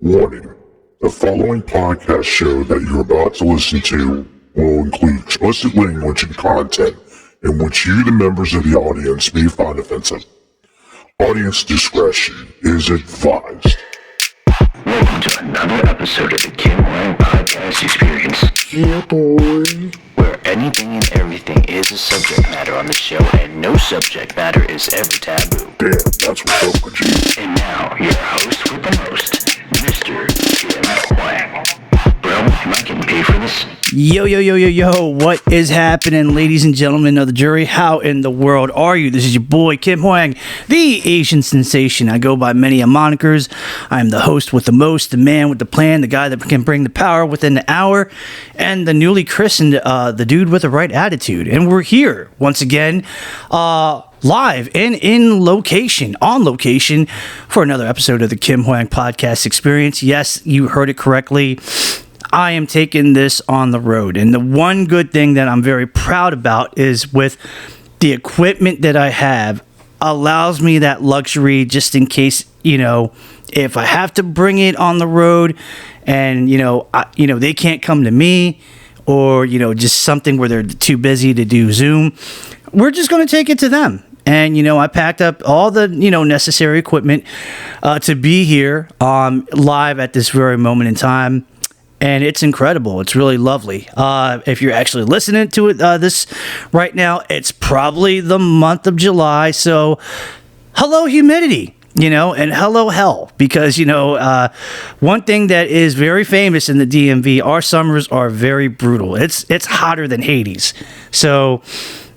Warning: the following podcast show that you're about to listen to will include explicit language and content in which you, the members of the audience, may find offensive. Audience discretion is advised. Welcome to another episode of the Kim Hoang Podcast Experience. Yeah, boy. Where anything and everything is a subject matter on the show, and no subject matter is ever taboo. Damn, that's what's up with you. And now, your host with the most, Mr. Kim Hoang. Bro, am I getting paid for this? Yo, what is happening, ladies and gentlemen of the jury? How in the world are you? This is your boy, Kim Hoang, the Asian sensation. I go by many monikers. I am the host with the most, the man with the plan, the guy that can bring the power within the hour, and the newly christened, the dude with the right attitude. And we're here, once again, live and on location, for another episode of the Kim Hoang Podcast Experience. Yes, you heard it correctly. I am taking this on the road. And the one good thing that I'm very proud about is with the equipment that I have allows me that luxury just in case, if I have to bring it on the road and, they can't come to me or, just something where they're too busy to do Zoom, we're just going to take it to them. And, I packed up all the, necessary equipment to be here live at this very moment in time. And it's incredible. It's really lovely. If you're actually listening to it this right now, it's probably the month of July. So hello, humidity, and hello, hell. Because, one thing that is very famous in the DMV, our summers are very brutal. It's hotter than Hades. So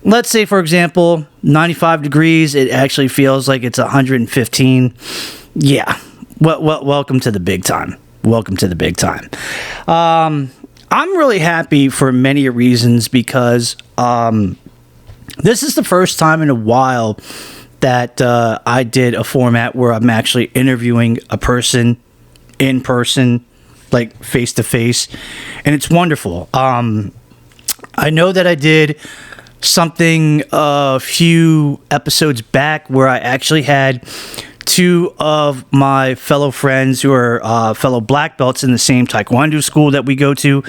let's say, for example, 95 degrees, it actually feels like it's 115. Yeah. Well, welcome to the big time. Welcome to the big time. I'm really happy for many reasons because this is the first time in a while that I did a format where I'm actually interviewing a person in person, like face to face, and it's wonderful. I know that I did something a few episodes back where I actually had two of my fellow friends who are fellow black belts in the same taekwondo school that we go to,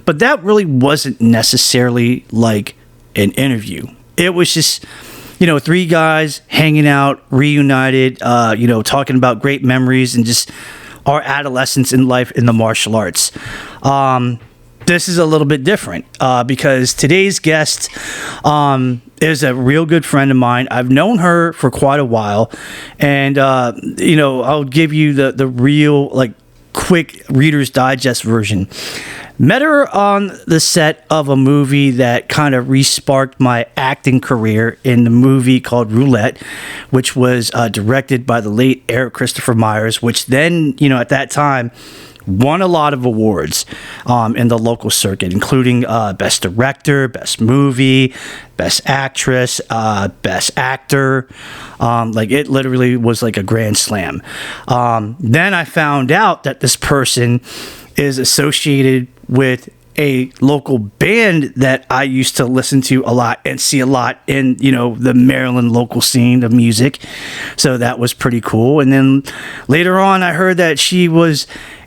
but that really wasn't necessarily like an interview. It was just, three guys hanging out, reunited, talking about great memories and just our adolescence in life in the martial arts. This is a little bit different because today's guest is a real good friend of mine. I've known her for quite a while, and I'll give you the real quick Reader's Digest version. Met her on the set of a movie that kind of re-sparked my acting career in the movie called Roulette, which was directed by the late Erik Kristopher Myers, which then, at that time, won a lot of awards in the local circuit, including Best Director, Best Movie, Best Actress, Best Actor. It literally was like a grand slam. Then I found out that this person is associated with a local band that I used to listen to a lot and see a lot in, the Maryland local scene of music. So that was pretty cool. And then later on, I heard that she was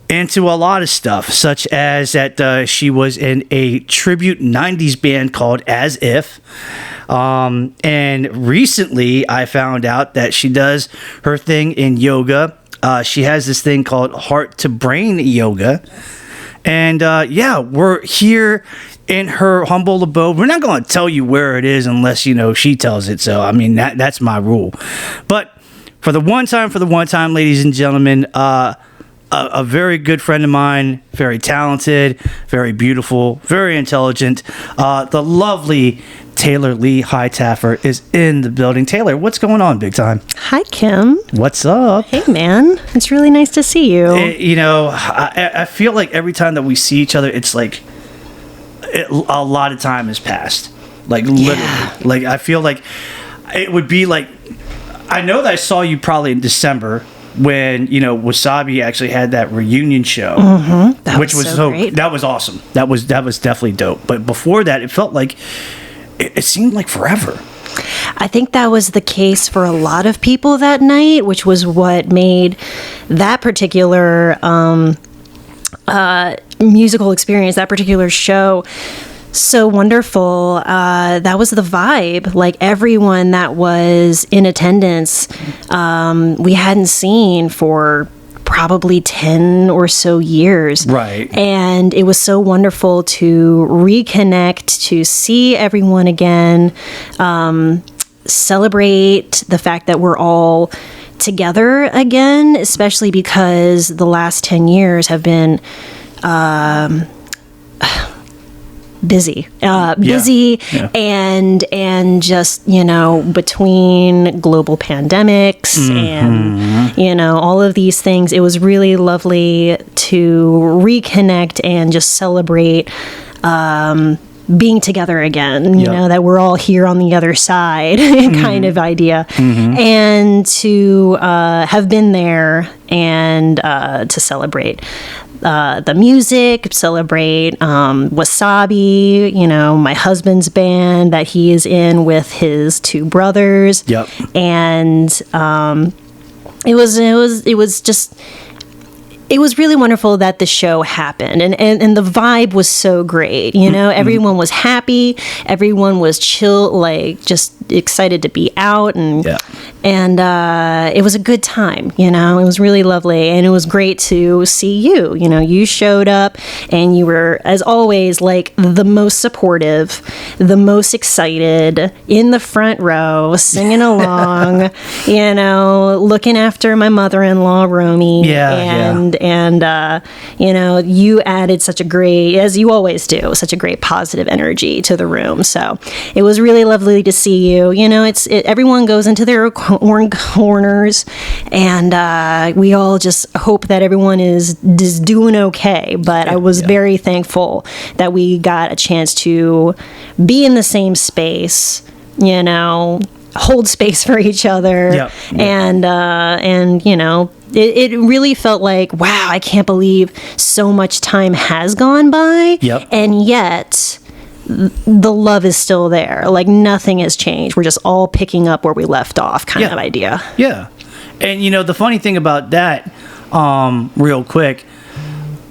into a lot of stuff, such as that she was in a tribute 90s band called As If. And recently I found out that she does her thing in yoga. She has this thing called heart to brain yoga. And we're here in her humble abode. We're not going to tell you where it is unless, she tells it. So, that's my rule. But for the one time, ladies and gentlemen, a very good friend of mine, very talented, very beautiful, very intelligent. The lovely Taylor Lee Hitaffer is in the building. Taylor, what's going on, big time? Hi, Kim. What's up? Hey, man. It's really nice to see you. I feel like every time that we see each other, it's like a lot of time has passed. Literally. I feel like it would be like, I know that I saw you probably in December when Wasabi actually had that reunion show, which was so great. That was awesome. That was definitely dope. But before that, it felt like it seemed like forever. I think that was the case for a lot of people that night, which was what made that particular musical experience, that particular show, so wonderful. That was the vibe. Like, everyone that was in attendance, we hadn't seen for probably 10 or so years. Right. And it was so wonderful to reconnect, to see everyone again, celebrate the fact that we're all together again, especially because the last 10 years have been busy, Yeah. and just, between global pandemics and, all of these things, it was really lovely to reconnect and just celebrate, being together again, that we're all here on the other side kind of idea. And to have been there and to celebrate the music, celebrate Wasabi, my husband's band that he is in with his two brothers. Yep. And it was really wonderful that the show happened, and the vibe was so great. Everyone was happy, everyone was chill, like just excited to be out, and it was a good time. It was really lovely, and it was great to see you. You showed up, and you were, as always, like the most supportive, the most excited, in the front row, singing along. Looking after my mother-in-law, Romy. And you added such a great, as you always do, such a great positive energy to the room. So it was really lovely to see you. Everyone goes into their own corners, and we all just hope that everyone is doing okay. But I was very thankful that we got a chance to be in the same space, hold space for each other. And it really felt like, wow, I can't believe so much time has gone by. And yet the love is still there. Like, nothing has changed. We're just all picking up where we left off kind of idea. Yeah. And the funny thing about that, real quick,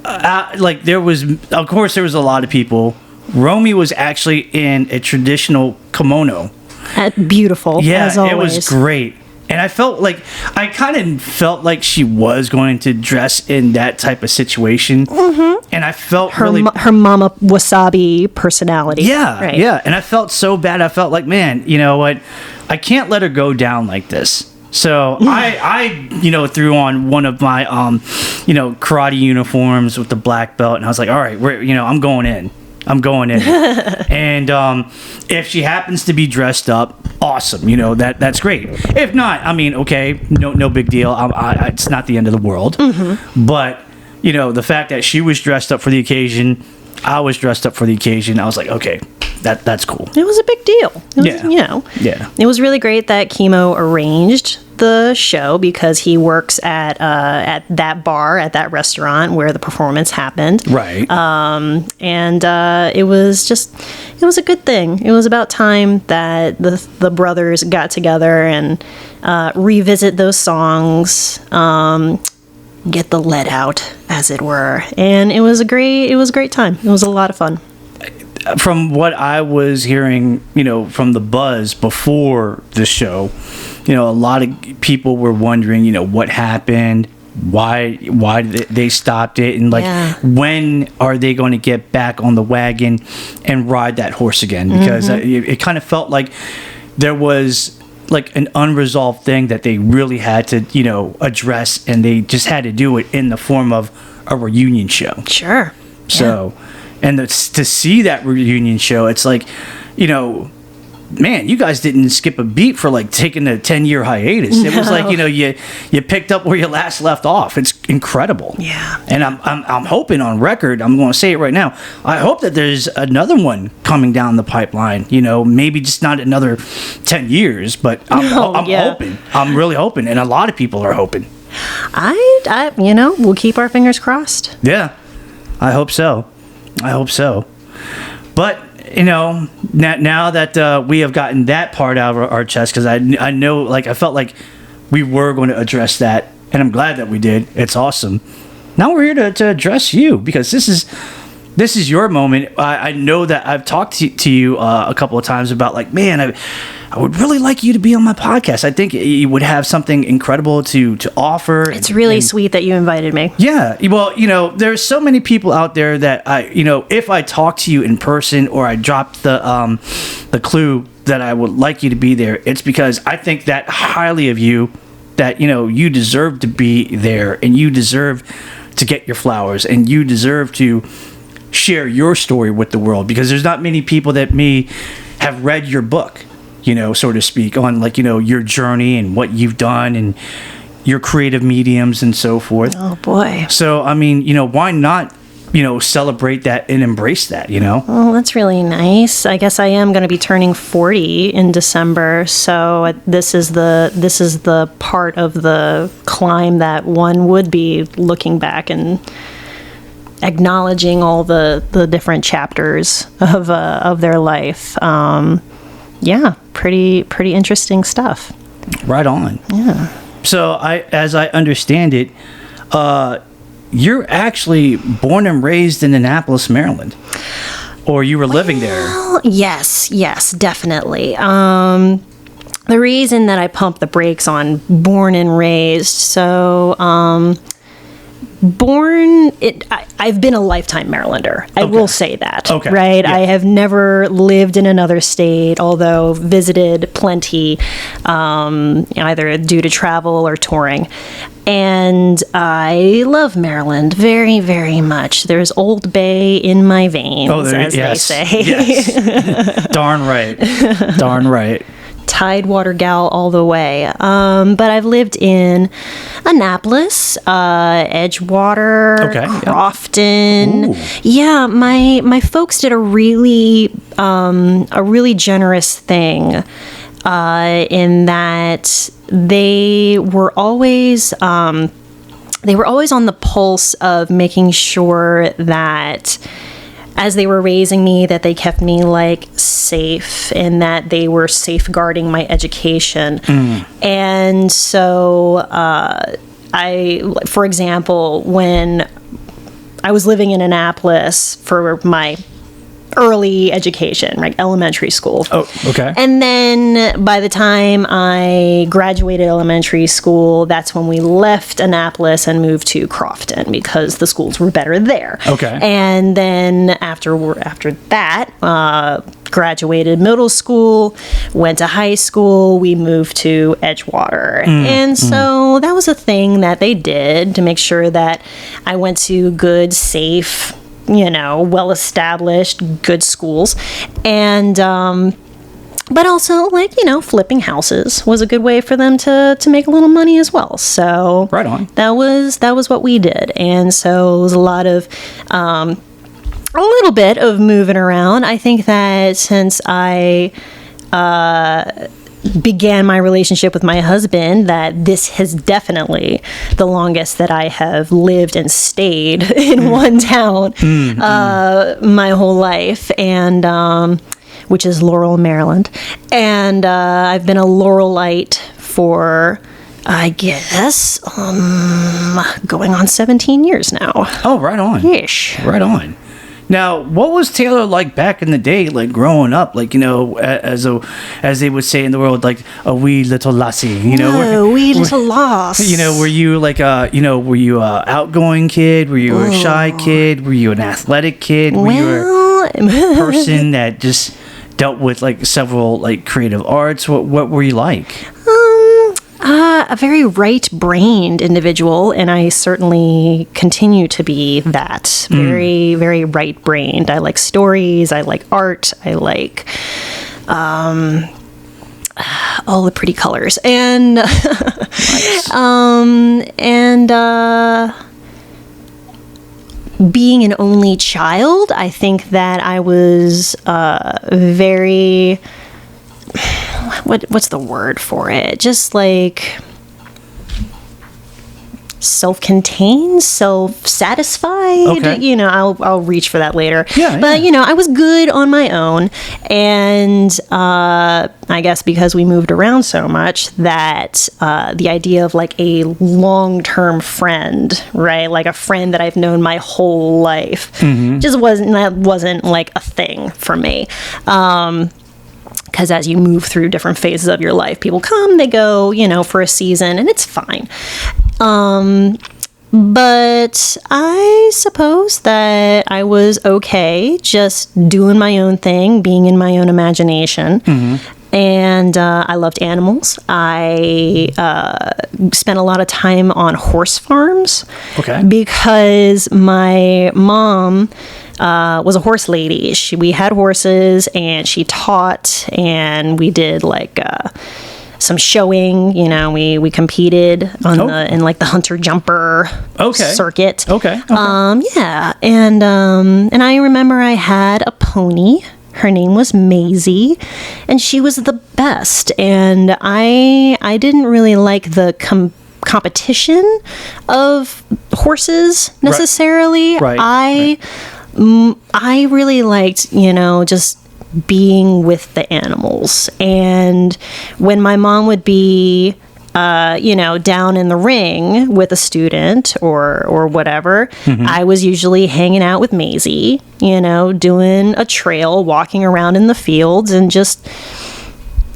there was a lot of people. Romy was actually in a traditional kimono. Beautiful, as always. It was great. And I kind of felt like she was going to dress in that type of situation. And I felt her Mama Wasabi personality. Yeah. And I felt so bad. I felt like, man, you know what? I can't let her go down like this. So I threw on one of my, karate uniforms with the black belt. And I was like, all right, I'm going in. And if she happens to be dressed up, awesome. That's great. If not, okay, no big deal. It's not the end of the world. But the fact that she was dressed up for the occasion, I was dressed up for the occasion. I was like, okay, that's cool. It was a big deal. It was really great that Kimo arranged the show, because he works at that bar, at that restaurant where the performance happened. Right. And it was a good thing. It was about time that the brothers got together and revisit those songs, get the lead out, as it were. And it was a great time. It was a lot of fun. From what I was hearing, from the buzz before the show, a lot of people were wondering, what happened, why they stopped it, and when are they going to get back on the wagon and ride that horse again? Because it kind of felt like there was like an unresolved thing that they really had to, address, and they just had to do it in the form of a reunion show. Sure. So, and to see that reunion show, it's like, man, you guys didn't skip a beat for taking a 10-year hiatus. It was like, you picked up where you last left off. It's incredible. Yeah. And I'm hoping on record, I'm going to say it right now, I hope that there's another one coming down the pipeline. Maybe just not another 10 years, but I'm hoping. I'm really hoping, and a lot of people are hoping. We'll keep our fingers crossed. Yeah, I hope so. But now that we have gotten that part out of our chest, because I know, like, I felt like we were going to address that, and I'm glad that we did. It's awesome. Now we're here to address you, because this is your moment. I know that I've talked to you a couple of times about, like, man, I would really like you to be on my podcast. I think you would have something incredible to offer. It's really sweet that you invited me. Yeah. Well, there's so many people out there that if I talk to you in person, or I drop the clue that I would like you to be there, it's because I think that highly of you, that, you deserve to be there, and you deserve to get your flowers, and you deserve to share your story with the world, because there's not many people that may have read your book, so to speak, on, like, your journey and what you've done and your creative mediums and so forth. Oh boy. So, I mean, why not, celebrate that and embrace that, Oh, that's really nice. I guess I am going to be turning 40 in December, so this is the part of the climb that one would be looking back and acknowledging all the different chapters of their life. Yeah, pretty interesting stuff. Right on. Yeah. So as I understand it, you're actually born and raised in Annapolis, Maryland, or you were living there. Well, yes, definitely. The reason that I pump the brakes on born and raised, so I've been a lifetime Marylander. I will say that. Okay. Right? Yeah. I have never lived in another state, although visited plenty, either due to travel or touring. And I love Maryland very, very much. There's Old Bay in my veins, as they say. Yes. Darn right. Darn right. Tidewater gal all the way. But I've lived in Annapolis, Edgewater, Crofton. Ooh. Yeah, my folks did a really generous thing in that they were always on the pulse of making sure that, as they were raising me, that they kept me, like, safe, and that they were safeguarding my education. And so for example, when I was living in Annapolis for my early education, like elementary school. Oh, okay. And then by the time I graduated elementary school, that's when we left Annapolis and moved to Crofton, because the schools were better there. Okay. And then after that, graduated middle school, went to high school, we moved to Edgewater. And so that was a thing that they did to make sure that I went to good, safe, well-established, good schools. And but also, like, flipping houses was a good way for them to make a little money as well. So right on. That was what we did. And so it was a lot of a little bit of moving around. I think that since I began my relationship with my husband, that this has definitely the longest that I have lived and stayed in one town my whole life, and which is Laurel, Maryland. And I've been a Laurelite for, I guess, going on 17 years now. Oh, right on. Ish. Right on. Now, what was Taylor like back in the day, like growing up, like, as they would say in the world, like a wee little lassie, wee little lass. Were you like were you a outgoing kid? Were you a shy kid? Were you an athletic kid? Were you a person that just dealt with, like, several, like, creative arts? What were you like? A very right-brained individual, and I certainly continue to be that. Very, very right-brained. I like stories. I like art. I like all the pretty colors. And nice. Being an only child, I think that I was very... what's the word for it? Just like self-contained, self-satisfied. Okay. You know, I'll reach for that later. Yeah, but yeah. you know, I was good on my own, and I guess because we moved around so much, that the idea of like a long-term friend, right, like a friend that I've known my whole life, just wasn't like a thing for me. Because as you move through different phases of your life, people come, they go, you know, for a season, and it's fine. But I suppose that I was okay just doing my own thing, being in my own imagination. And I loved animals. I spent a lot of time on horse farms. Okay. Because my mom was a horse lady. We had horses, and she taught, and we did like some showing. You know, we competed in like the hunter jumper circuit. Okay. Yeah, and I remember I had a pony. Her name was Maisie, and she was the best. And I didn't really like the competition of horses necessarily. Right. I really liked, you know, just being with the animals. And when my mom would be, you know, down in the ring with a student or whatever, I was usually hanging out with Maisie, you know, doing a trail, walking around in the fields, and just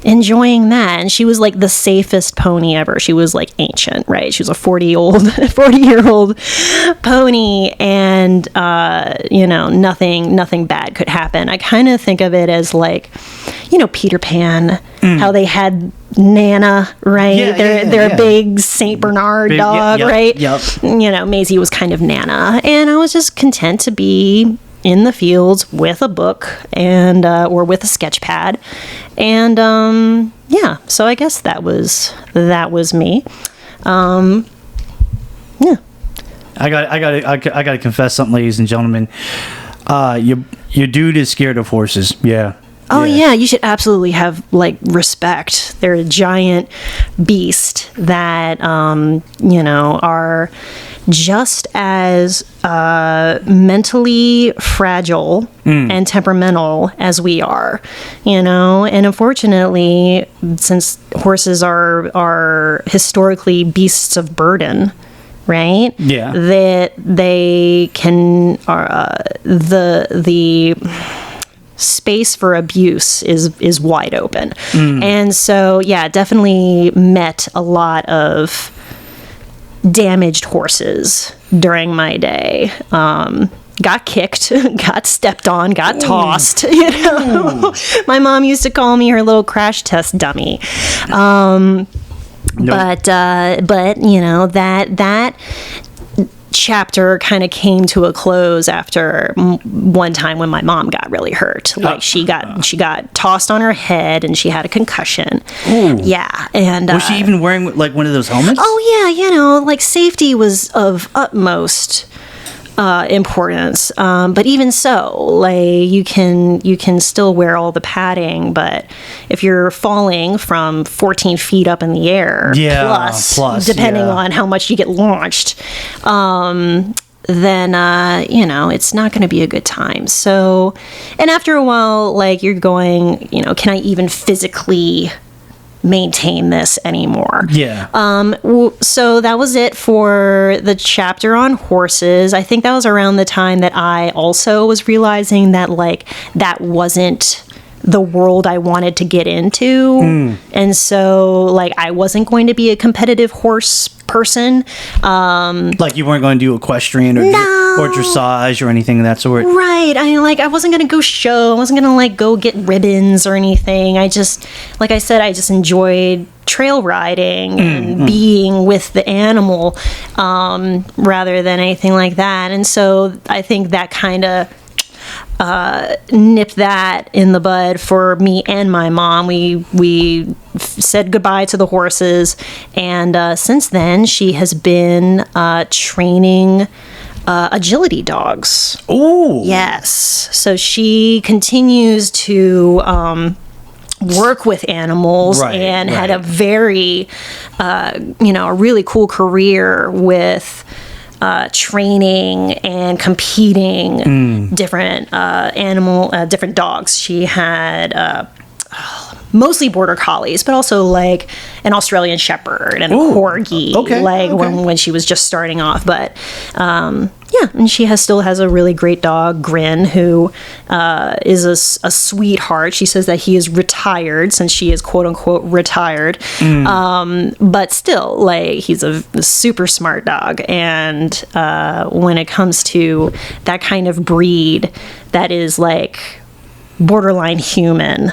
enjoying that. And she was like the safest pony ever. She was like ancient, right? She was a 40-year-old pony, and you know, nothing bad could happen. I kind of think of it as like, you know, Peter Pan, how they had Nana, right? Their big Saint Bernard dog, right? Yep. You know, Maisie was kind of Nana, and I was just content to be in the fields with a book and or with a sketch pad, and yeah. So I guess that was me. Yeah. I got to confess something, ladies and gentlemen. Your dude is scared of horses. Yeah. Oh yeah, you should absolutely have like respect. They're a giant beast that you know, are just as mentally fragile and temperamental as we are, you know. And unfortunately, since horses are historically beasts of burden, right? Yeah. That they can the space for abuse is wide open. And so yeah, definitely met a lot of damaged horses during my day. Got kicked, got stepped on, got tossed, you know. My mom used to call me her little crash test dummy. But you know, that chapter kind of came to a close after one time when my mom got really hurt. Like she got tossed on her head and she had a concussion. Ooh. Yeah, and was she even wearing like one of those helmets? Oh yeah, you know, like safety was of utmost importance. But even so, like you can still wear all the padding, but if you're falling from 14 feet up in the air, plus depending on how much you get launched, then you know, it's not going to be a good time. So, and after a while, like you're going, you know, can I even physically maintain this anymore? Yeah. So that was it for the chapter on horses. I think that was around the time that I also was realizing that like that wasn't the world I wanted to get into. And so like I wasn't going to be a competitive horse person. Like you weren't going to do equestrian or dressage or anything of that sort. Right. I wasn't going to go show. I wasn't going to like go get ribbons or anything. I just, like I said, I just enjoyed trail riding and being with the animal rather than anything like that. And so I think that kind of nipped that in the bud for me and my mom. We said goodbye to the horses, and since then she has been training agility dogs. Oh, yes. So she continues to work with animals and had a very, a really cool career with training and competing different different dogs. She had mostly border collies, but also like an Australian Shepherd and a corgi, when she was just starting off. But and she still has a really great dog, Grin, who is a sweetheart. She says that he is retired since she is quote unquote retired, but still, like, he's a super smart dog. And when it comes to that kind of breed that is like borderline human,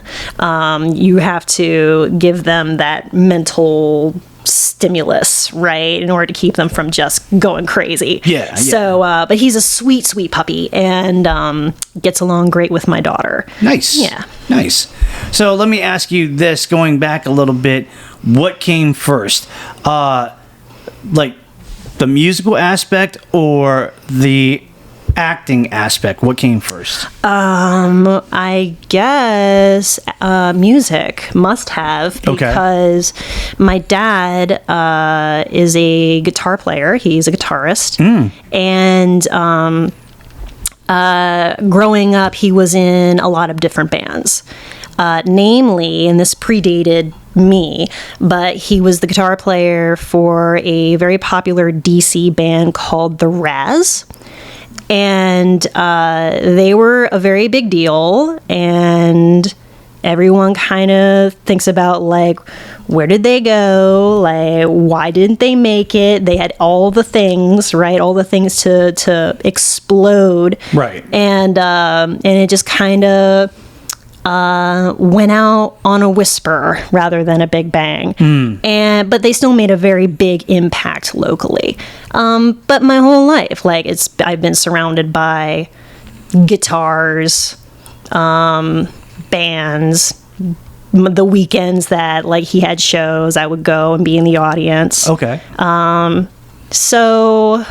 you have to give them that mental stimulus, right, in order to keep them from just going crazy. So but he's a sweet puppy, and gets along great with my daughter. Nice. So let me ask you this, going back a little bit, what came first, like the musical aspect or the acting aspect? What came first? I guess music must have, because my dad is a guitar player. He's a guitarist, and growing up, he was in a lot of different bands. Namely, and this predated me, but he was the guitar player for a very popular DC band called The Raz. And they were a very big deal, and everyone kind of thinks about, like, where did they go? Like, why didn't they make it? They had all the things, right? All the things to explode. Right. And it just kind of went out on a whisper rather than a big bang. But they still made a very big impact locally. But my whole life, like, I've been surrounded by guitars, bands. The weekends that, like, he had shows, I would go and be in the audience. So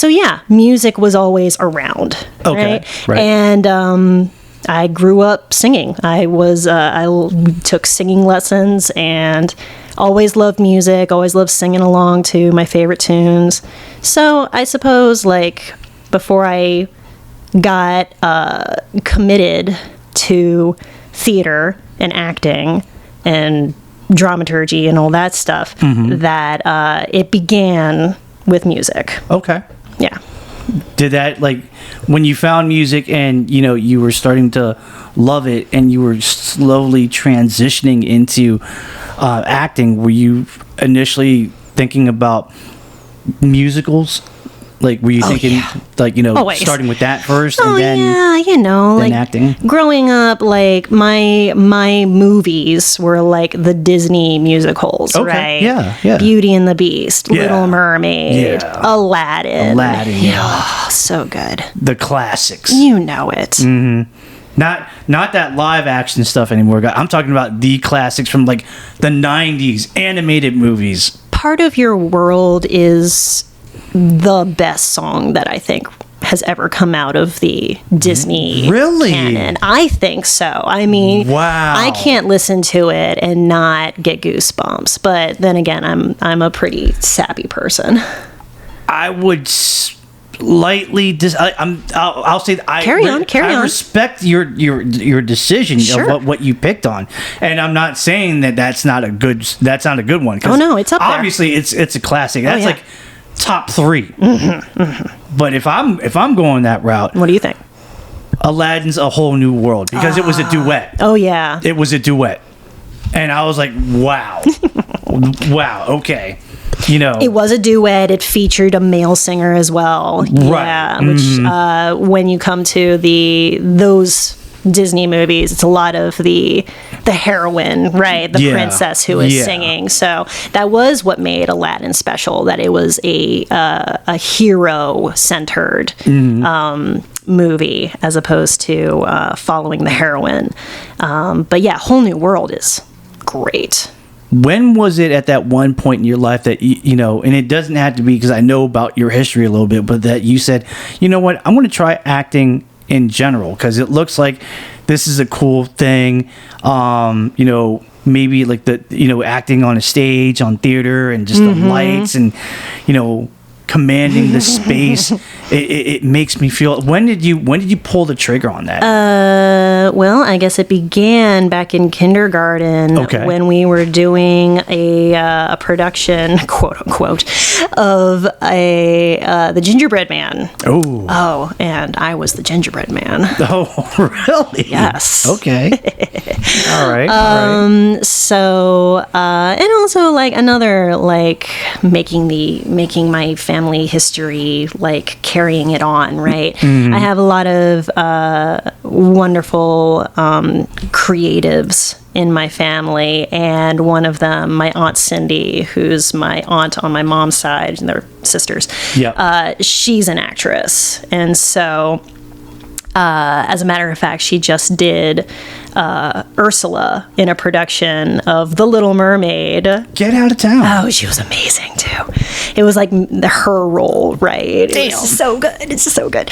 yeah, music was always around. Right? And I grew up singing. I took singing lessons and always loved music, always loved singing along to my favorite tunes. So I suppose, like, before I got committed to theater and acting and dramaturgy and all that stuff, that it began with music. Yeah. Did that, like, when you found music and, you know, you were starting to love it and you were slowly transitioning into acting, were you initially thinking about musicals? Like, were you thinking, like, you know, always. Starting with that first and then then like, acting? Growing up, like, my movies were like the Disney musicals, right? Yeah. Beauty and the Beast, Little Mermaid, Aladdin. Yeah. So good. The classics. You know it. Not that live action stuff anymore. I'm talking about the classics from, like, the 90s, animated movies. Part of Your World is the best song that I think has ever come out of the Disney canon. I think so. I mean, I can't listen to it and not get goosebumps. But then again, I'm a pretty sappy person. I would slightly I'll say carry on. I respect your decision of what you picked on, and I'm not saying that's not a good one. Oh no, it's up there. Obviously, it's a classic. That's like top 3. But if I'm going that route, what do you think? Aladdin's A Whole New World, because it was a duet. Oh yeah, it was a duet, and I was like, wow, okay. You know, it was a duet. It featured a male singer as well. Right. Yeah, which when you come to those Disney movies, it's a lot of the heroine, right? The princess who is singing. So that was what made Aladdin special, that it was a hero-centered movie as opposed to following the heroine. But yeah, Whole New World is great. When was it at that one point in your life that, you know, and it doesn't have to be because I know about your history a little bit, but that you said, you know what, I'm going to try acting in general, because it looks like this is a cool thing. You know, maybe like the, you know, acting on a stage, on theater, and just the lights, and, you know, commanding the space. It makes me feel. When did you pull the trigger on that? Well, I guess it began back in kindergarten when we were doing a production, quote unquote, of the Gingerbread Man. Oh, and I was the Gingerbread Man. Oh, really? Yes. Okay. All right. So, and also like another, like making my family history, like carrying it on, right? I have a lot of wonderful creatives in my family, and one of them, my Aunt Cindy, who's my aunt on my mom's side, and they're sisters. Yeah. She's an actress, and so as a matter of fact, she just did Ursula in a production of The Little Mermaid. Get out of town. Oh, she was amazing too. It was like her role, right? Damn. It's so good. It's so good.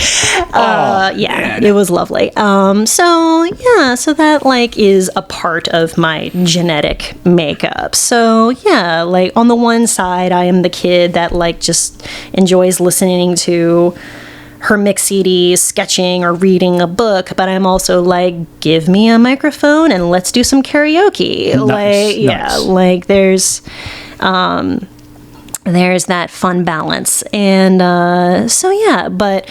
Man. It was lovely. So that like is a part of my genetic makeup. So yeah, like on the one side, I am the kid that like just enjoys listening to her mix CDs, sketching, or reading a book, but I'm also like, give me a microphone and let's do some karaoke. Nice. Like there's that fun balance. And but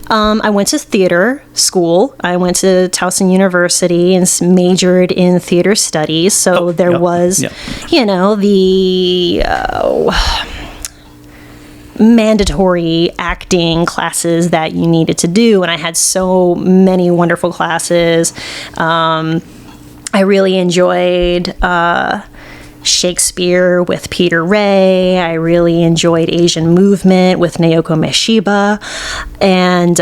I went to theater school. I went to Towson University and majored in theater studies. So there was, you know, the mandatory acting classes that you needed to do, and I had so many wonderful classes. I really enjoyed Shakespeare with Peter Ray. I really enjoyed Asian movement with Naoko Meshiba, and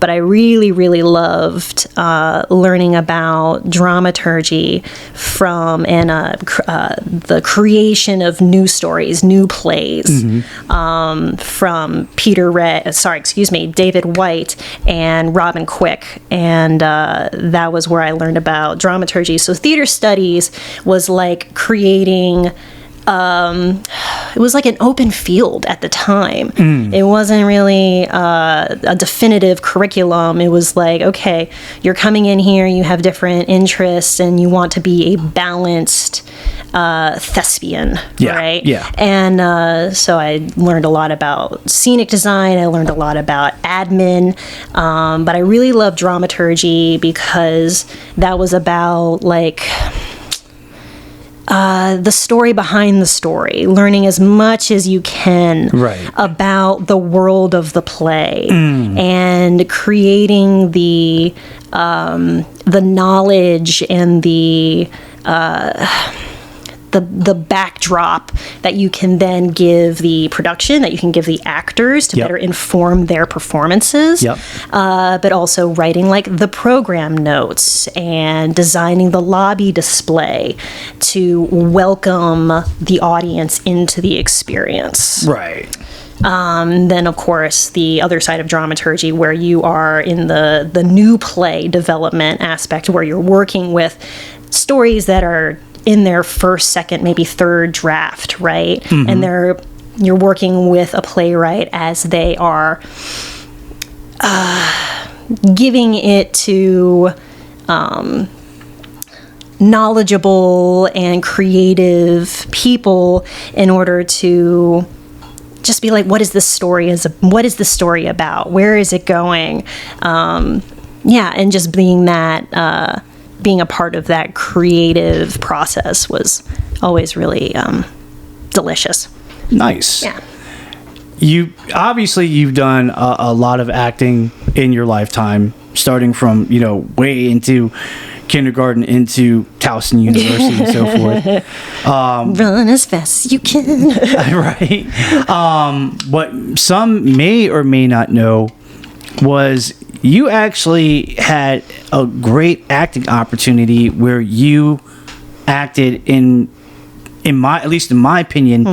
but I really loved learning about dramaturgy from the creation of new stories, new plays from David White and Robin Quick, and that was where I learned about dramaturgy. So theater studies was like creating it was like an open field at the time. It wasn't really a definitive curriculum. It was like, okay, you're coming in here, you have different interests, and you want to be a balanced thespian, right? Yeah. And so I learned a lot about scenic design. I learned a lot about admin, but I really loved dramaturgy because that was about like the story behind the story, learning as much as you can about the world of the play, and creating the knowledge and the backdrop that you can then give the production, that you can give the actors to better inform their performances, but also writing like the program notes and designing the lobby display to welcome the audience into the experience. Right. Then, of course, the other side of dramaturgy, where you are in the new play development aspect, where you're working with stories that are in their first, second, maybe third draft, right? And you're working with a playwright as they are giving it to knowledgeable and creative people in order to just be like, what is this story about? Where is it going? And just being that being a part of that creative process was always really delicious. Nice. Yeah. You've done a lot of acting in your lifetime, starting from, you know, way into kindergarten into Towson University and so forth. Run as fast as you can. Right. What some may or may not know was you actually had a great acting opportunity where you acted in my, at least in my opinion,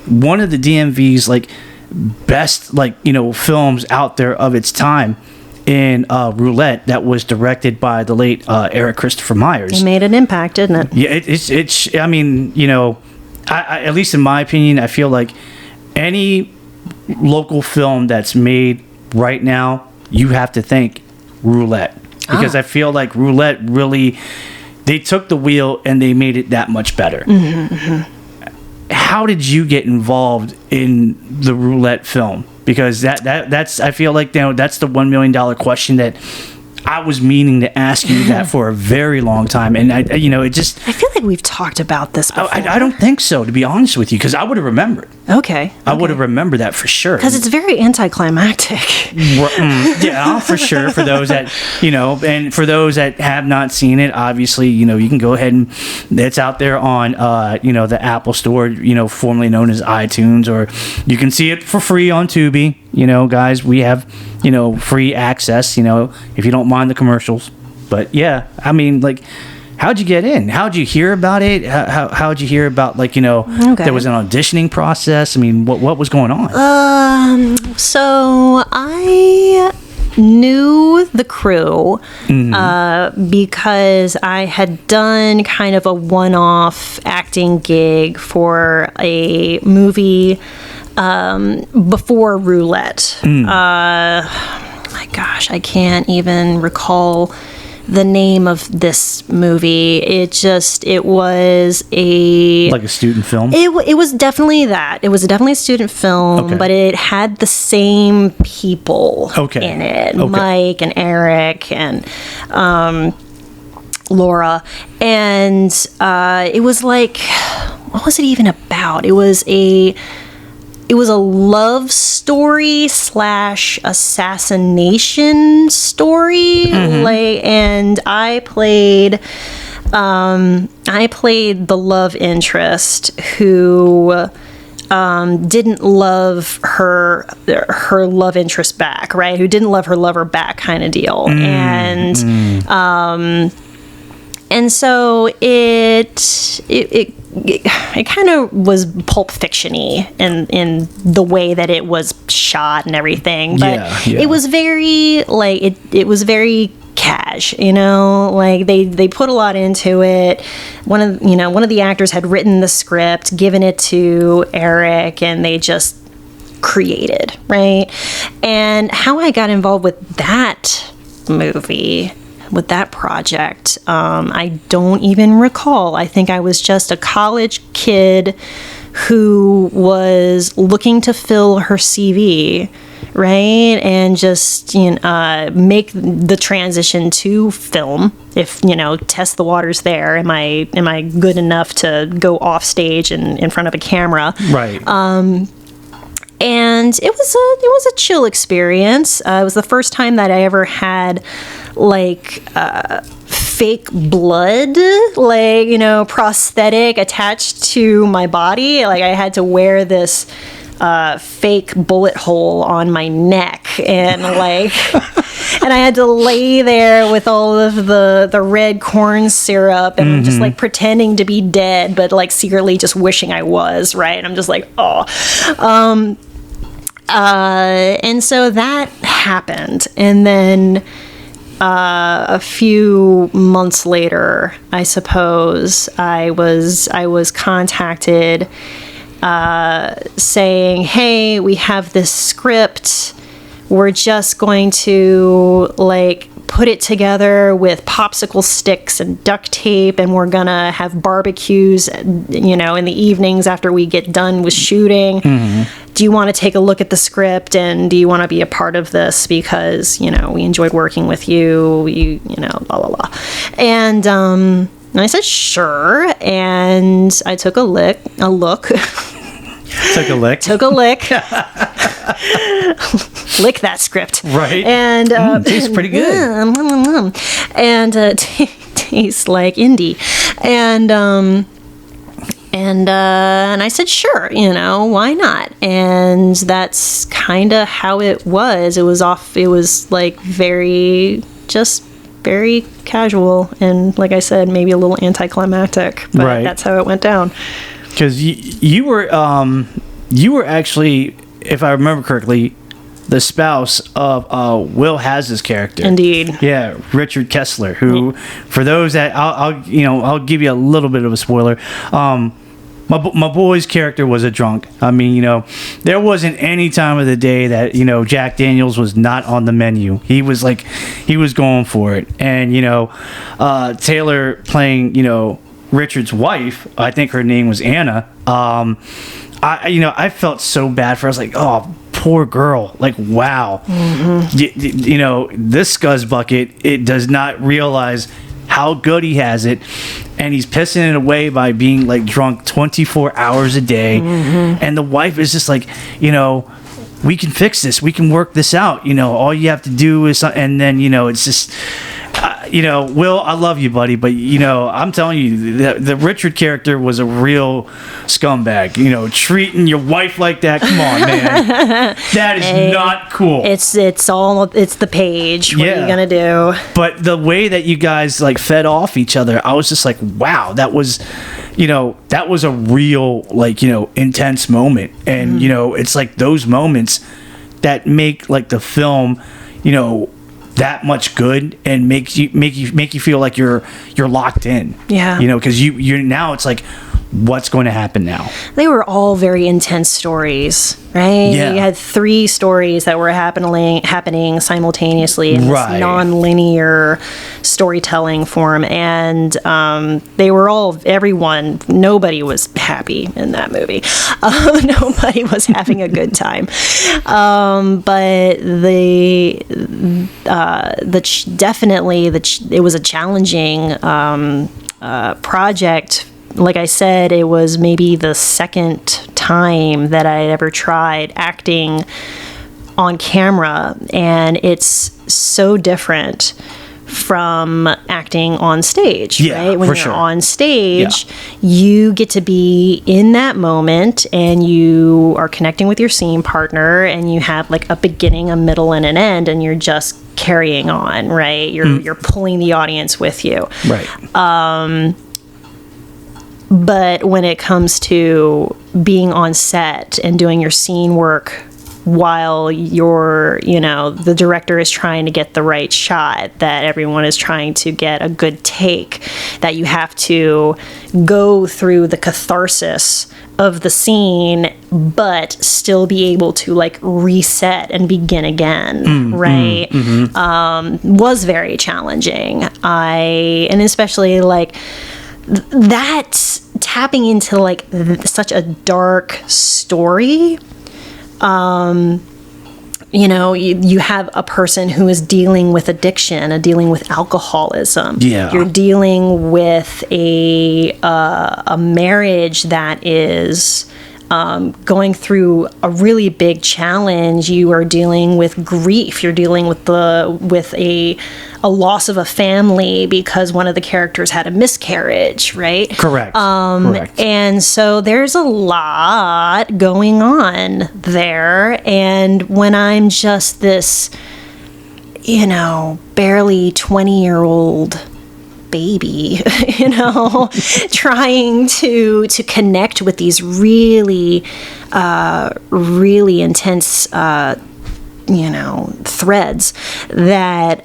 one of the DMV's like best, like, you know, films out there of its time. in Roulette that was directed by the late Erik Kristopher Myers. It made an impact, didn't it? Yeah, it's. I mean, you know, I at least in my opinion, I feel like any local film that's made right now, you have to thank Roulette, because I feel like Roulette really, they took the wheel and they made it that much better. How did you get involved in the Roulette film? Because that's I feel like, you know, that's the $1 million question that I was meaning to ask you that for a very long time, and I feel like we've talked about this before. I don't think so, to be honest with you, because I would have remembered. Okay. I would have remembered that for sure. Because it's very anticlimactic. Yeah, for sure. For those that, you know, and for those that have not seen it, obviously, you know, you can go ahead and it's out there on, you know, the Apple Store, you know, formerly known as iTunes, or you can see it for free on Tubi. You know, guys, we have, you know, free access, you know, if you don't mind the commercials. But yeah, I mean, like, how'd you get in? How'd you hear about it? How'd you hear about, like, you know, there was an auditioning process? I mean, what was going on? So I knew the crew because I had done kind of a one-off acting gig for a movie before Roulette. My gosh, I can't even recall the name of this movie. It was like a student film? It was definitely that. It was definitely a student film, but it had the same people in it. Mike and Eric and Laura. And it was like, what was it even about? It was a love story / assassination story. And I played the love interest who didn't love her love interest back, right? Who didn't love her lover back, kind of deal. And so it kind of was Pulp Fiction-y in the way that it was shot and everything, but it was very like it was very cash, you know, like they put a lot into it. One of the actors had written the script, given it to Eric, and they just created, right? And how I got involved with that movie, with that project, I don't even recall. I think I was just a college kid who was looking to fill her CV, right? And just, you know, make the transition to film. If, you know, test the waters there. Am I good enough to go off stage and in front of a camera? Right. And it was a chill experience. It was the first time that I ever had like fake blood, like, you know, prosthetic attached to my body. Like I had to wear this fake bullet hole on my neck, and like and I had to lay there with all of the red corn syrup and just like pretending to be dead, but like secretly just wishing I was, right? And I'm just like, and so that happened. And then a few months later, I suppose, I was contacted saying, hey, we have this script. We're just going to like put it together with popsicle sticks and duct tape, and we're gonna have barbecues, you know, in the evenings after we get done with shooting. Do you want to take a look at the script, and do you want to be a part of this, because, you know, we enjoyed working with you, you know, blah blah blah. And I said sure, and I took a look. Took a lick. Lick that script. Right. And tastes pretty good. And tastes like indie. And I said, sure, you know, why not? And that's kind of how it was. It was like very casual, and like I said, maybe a little anticlimactic, but that's how it went down. Because you were actually, if I remember correctly, the spouse of Will Haz's character. Indeed. Yeah, Richard Kessler, who, for those that I'll give you a little bit of a spoiler. My boy's character was a drunk. I mean, there wasn't any time of the day that, Jack Daniels was not on the menu. He was going for it. And, Taylor playing, Richard's wife, I think her name was Anna. I felt so bad for her. I was like, oh, poor girl. Like, wow. Mm-hmm. This scuzzbucket, it does not realize how good he has it, and he's pissing it away by being like drunk 24 hours a day. Mm-hmm. And the wife is just like, we can fix this, we can work this out, all you have to do is, and then it's just Will, I love you, buddy, but I'm telling you, the Richard character was a real scumbag. Treating your wife like that, come on, man. That is not cool. It's the page. What are you gonna do? But the way that you guys like fed off each other, I was just like, wow, that was a real intense moment. And it's like those moments that make like the film that much good and make you feel like you're locked in. Yeah. Because you're now, it's like, what's going to happen now? They were all very intense stories, right? Yeah. You had 3 stories that were happening simultaneously in this non-linear storytelling form, and nobody was happy in that movie. Nobody was having a good time. But it was a challenging project. Like I said, it was maybe the second time that I had ever tried acting on camera, and it's so different from acting on stage, right? When you're on stage, you get to be in that moment, and you are connecting with your scene partner, and you have like a beginning, a middle, and an end, and you're just carrying on, right? You're pulling the audience with you. Right. But when it comes to being on set and doing your scene work while the director is trying to get the right shot, that everyone is trying to get a good take, that you have to go through the catharsis of the scene, but still be able to like reset and begin again, right? Was very challenging. And especially like that tapping into like such a dark story. You have a person who is dealing with addiction, dealing with alcoholism. Yeah. You're dealing with a marriage that is going through a really big challenge. You are dealing with grief. You're dealing with a loss of a family because one of the characters had a miscarriage, right? Correct. Correct. And so there's a lot going on there. And when I'm just this, barely 20-year-old baby, trying to connect with these really, really intense, threads, that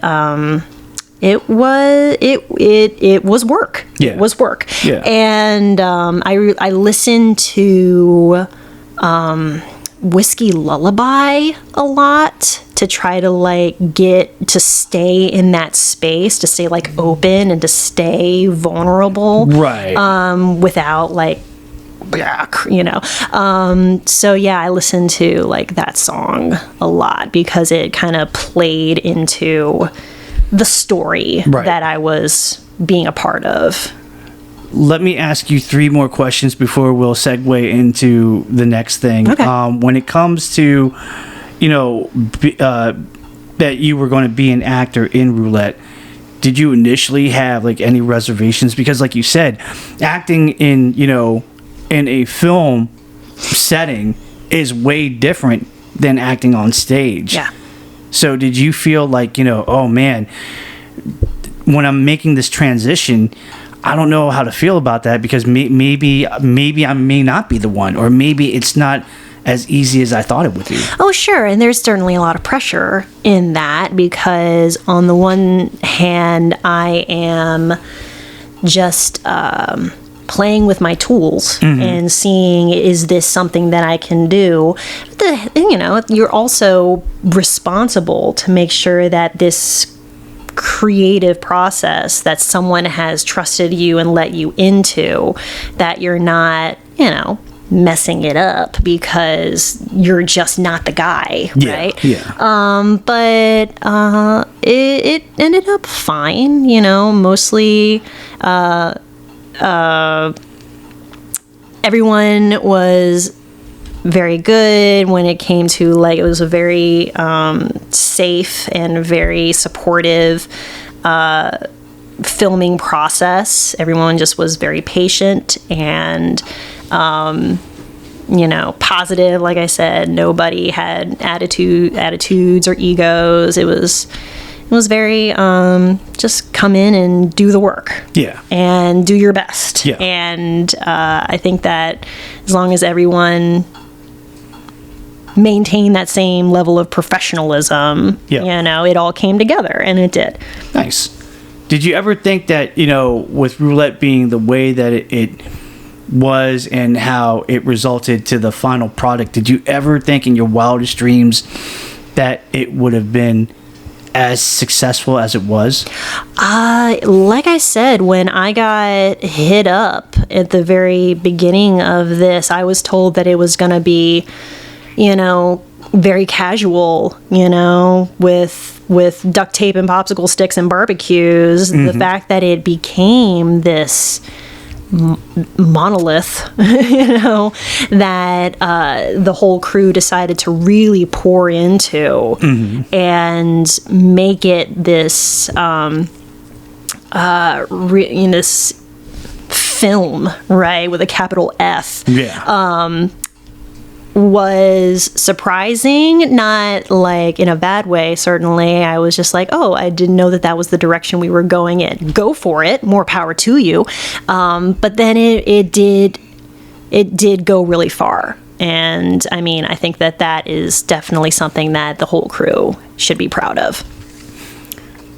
it was work. Yeah. It was work. Yeah. And I listened to Whiskey Lullaby a lot to try to get to stay in that space, to stay open and to stay vulnerable, right? Without so yeah, I listened to that song a lot because it kind of played into the story that I was being a part of. Let me ask you 3 more questions before we'll segue into the next thing. Okay. When it comes to, that you were going to be an actor in Roulette, did you initially have any reservations? Because like you said, acting in, in a film setting is way different than acting on stage. Yeah. So did you feel oh man, when I'm making this transition, I don't know how to feel about that, because maybe I may not be the one, or maybe it's not as easy as I thought it would be. Oh, sure. And there's certainly a lot of pressure in that because on the one hand, I am just playing with my tools and seeing, is this something that I can do? You're also responsible to make sure that this creative process that someone has trusted you and let you into, that you're not, messing it up because you're just not the guy, right? Yeah. But it ended up fine, mostly everyone was very good when it came to, like, it was a very safe and very supportive filming process. Everyone just was very patient and positive. Like I said, nobody had attitudes or egos. It was very just come in and do the work. Yeah. And do your best. Yeah. And I think that as long as everyone maintained that same level of professionalism, it all came together, and it did. Nice. Did you ever think that, with Roulette being the way that it was and how it resulted to the final product, did you ever think in your wildest dreams that it would have been as successful as it was? Like I said, when I got hit up at the very beginning of this, I was told that it was going to be, very casual, with duct tape and popsicle sticks and barbecues. The fact that it became this monolith, that the whole crew decided to really pour into and make it this, this film, right, with a capital F. Yeah. Was surprising, not like in a bad way, certainly. I was just like, oh, I didn't know that was the direction we were going in. Go for it. More power to you. But then it did go really far. And I mean, I think that is definitely something that the whole crew should be proud of.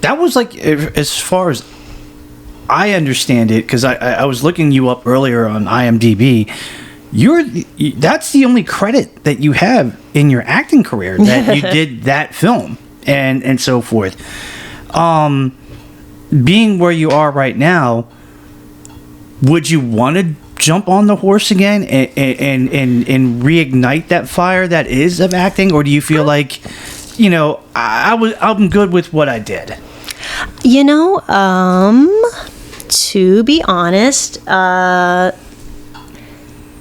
That was like, as far as I understand it, because I was looking you up earlier on IMDb. That's the only credit that you have in your acting career, that you did that film and so forth. Being where you are right now, would you want to jump on the horse again and reignite that fire that is of acting, or do you feel like, I'm good with what I did? To be honest,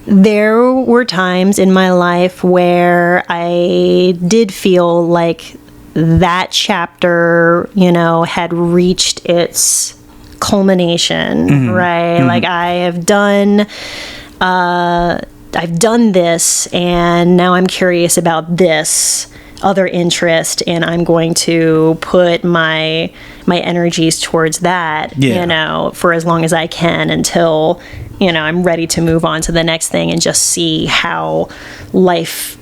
there were times in my life where I did feel like that chapter, had reached its culmination, right? Like I've done this, and now I'm curious about this other interest, and I'm going to put my energies towards that, for as long as I can until, I'm ready to move on to the next thing and just see how life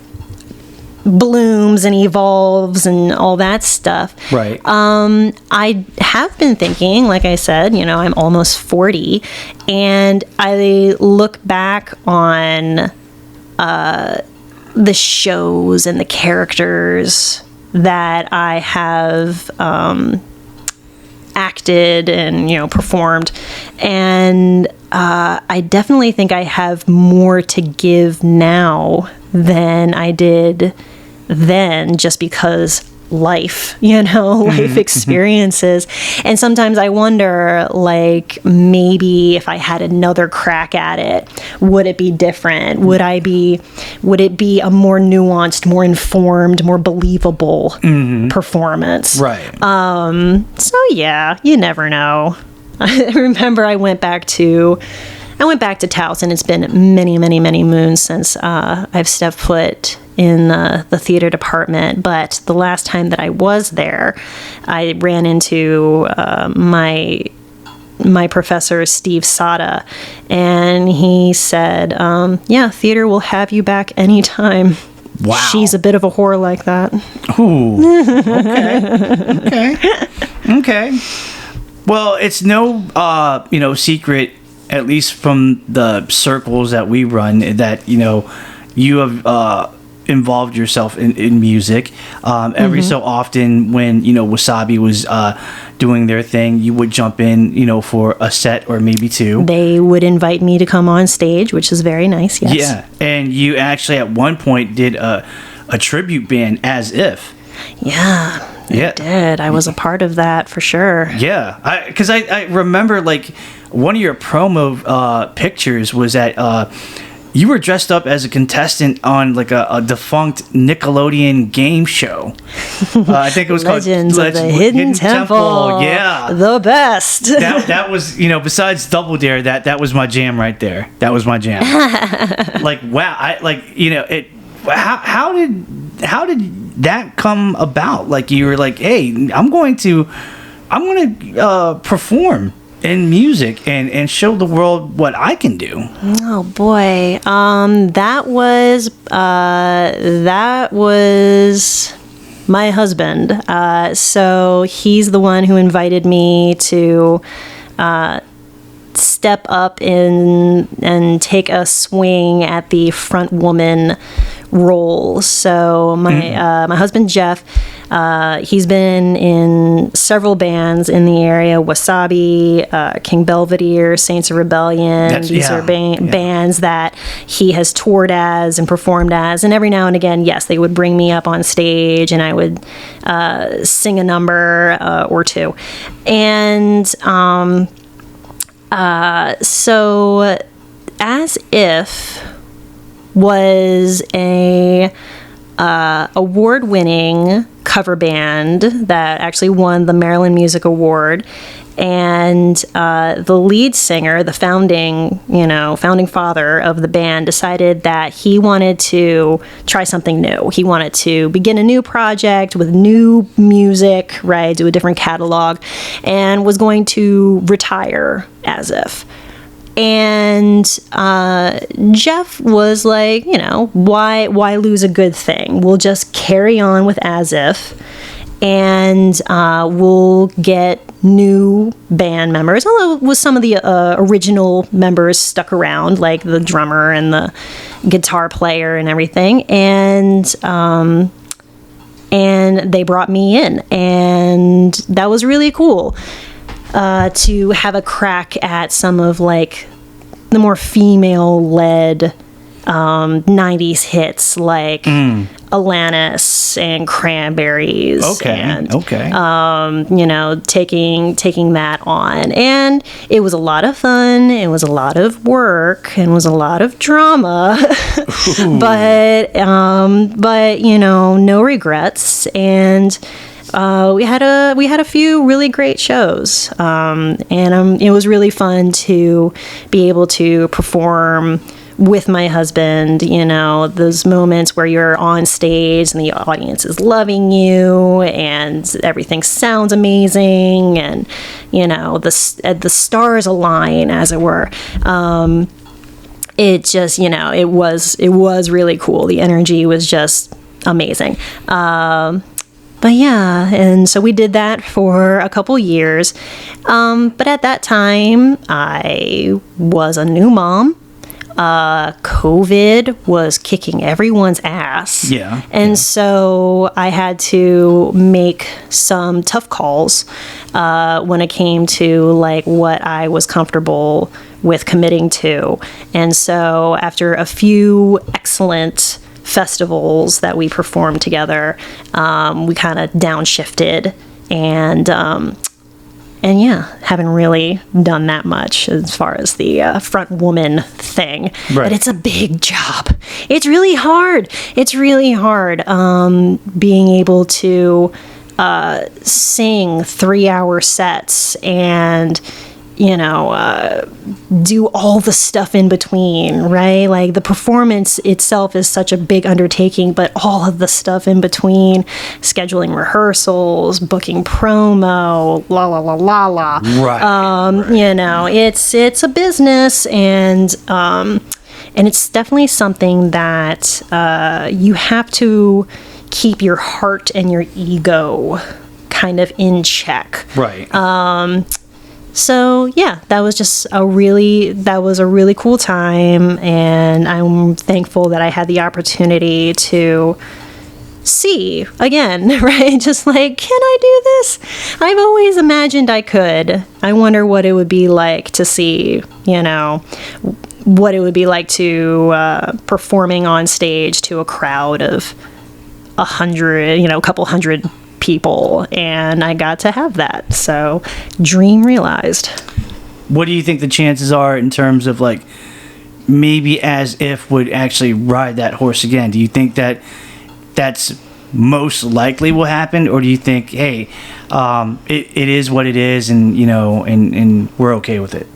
blooms and evolves and all that stuff. Right. I have been thinking, like I said, I'm almost 40, and I look back on the shows and the characters that I have acted and performed, and I definitely think I have more to give now than I did then, just because life, life experiences. And sometimes I wonder, like, maybe if I had another crack at it, would it be different? Would it be a more nuanced, more informed, more believable performance? Right. So yeah, you never know. I remember I went back to Taos, and it's been many, many, many moons since I've stepped foot in the theater department. But the last time that I was there, I ran into my my professor, Steve Sada, and he said, yeah, theater will have you back anytime. Wow. She's a bit of a whore like that. Ooh. Okay. Well, it's no, secret, at least from the circles that we run, that, you have involved yourself in music. Every so often when, Wasabi was doing their thing, you would jump in, for a set or maybe two. They would invite me to come on stage, which is very nice, yes. Yeah, and you actually at one point did a tribute band, As If. Yeah. I did. I was a part of that for sure. Yeah, because I remember like one of your promo pictures was that you were dressed up as a contestant on like a defunct Nickelodeon game show. I think it was Legends called of the Hidden Temple. Yeah, the best. that was besides Double Dare, that was my jam right there. That was my jam. Like wow, how did that come about? Like you were like, hey, I'm going to perform in music and show the world what I can do. Oh boy, that was my husband. So he's the one who invited me to step up and take a swing at the front woman role. So my husband Jeff, he's been in several bands in the area: Wasabi, King Belvedere, Saints of Rebellion. These are bands that he has toured as and performed as. And every now and again, yes, they would bring me up on stage and I would sing a number or two. And so As If was a award-winning cover band that actually won the Maryland Music Award, and the lead singer, the founding father of the band, decided that he wanted to try something new. He wanted to begin a new project with new music, right? Do a different catalog, and was going to retire As If. And Jeff was like, why lose a good thing? We'll just carry on with As If, and we'll get new band members. Although with some of the original members stuck around, like the drummer and the guitar player and everything, and they brought me in, and that was really cool. To have a crack at some of like the more female-led 90s hits like Alanis and Cranberries. Taking that on. And it was a lot of fun. It was a lot of work. And it was a lot of drama. but no regrets. And we had a few really great shows, and it was really fun to be able to perform with my husband. Those moments where you're on stage and the audience is loving you, and everything sounds amazing, and the stars align, as it were. It just it was really cool. The energy was just amazing. But yeah, and so we did that for a couple years. But at that time, I was a new mom. COVID was kicking everyone's ass. Yeah. And so I had to make some tough calls when it came to like what I was comfortable with committing to. And so after a few excellent festivals that we performed together, we kind of downshifted, and haven't really done that much as far as the front woman thing. Right. But it's a big job. It's really hard. Being able to sing 3-hour sets and do all the stuff in between, right? Like the performance itself is such a big undertaking, but all of the stuff in between, scheduling rehearsals, booking promo, la la la la la. Right. It's a business, and it's definitely something that you have to keep your heart and your ego kind of in check. Right. So yeah, that was a really cool time, and I'm thankful that I had the opportunity to see again, right? Just like, can I do this? I've always imagined I could. I wonder what it would be like to see, what it would be like to performing on stage to a crowd of 100, a couple hundred people, and I got to have that. So, dream realized. What do you think the chances are in terms of like maybe As If would actually ride that horse again? Do you think that that's most likely will happen, or do you think, hey, it is what it is, and and we're okay with it?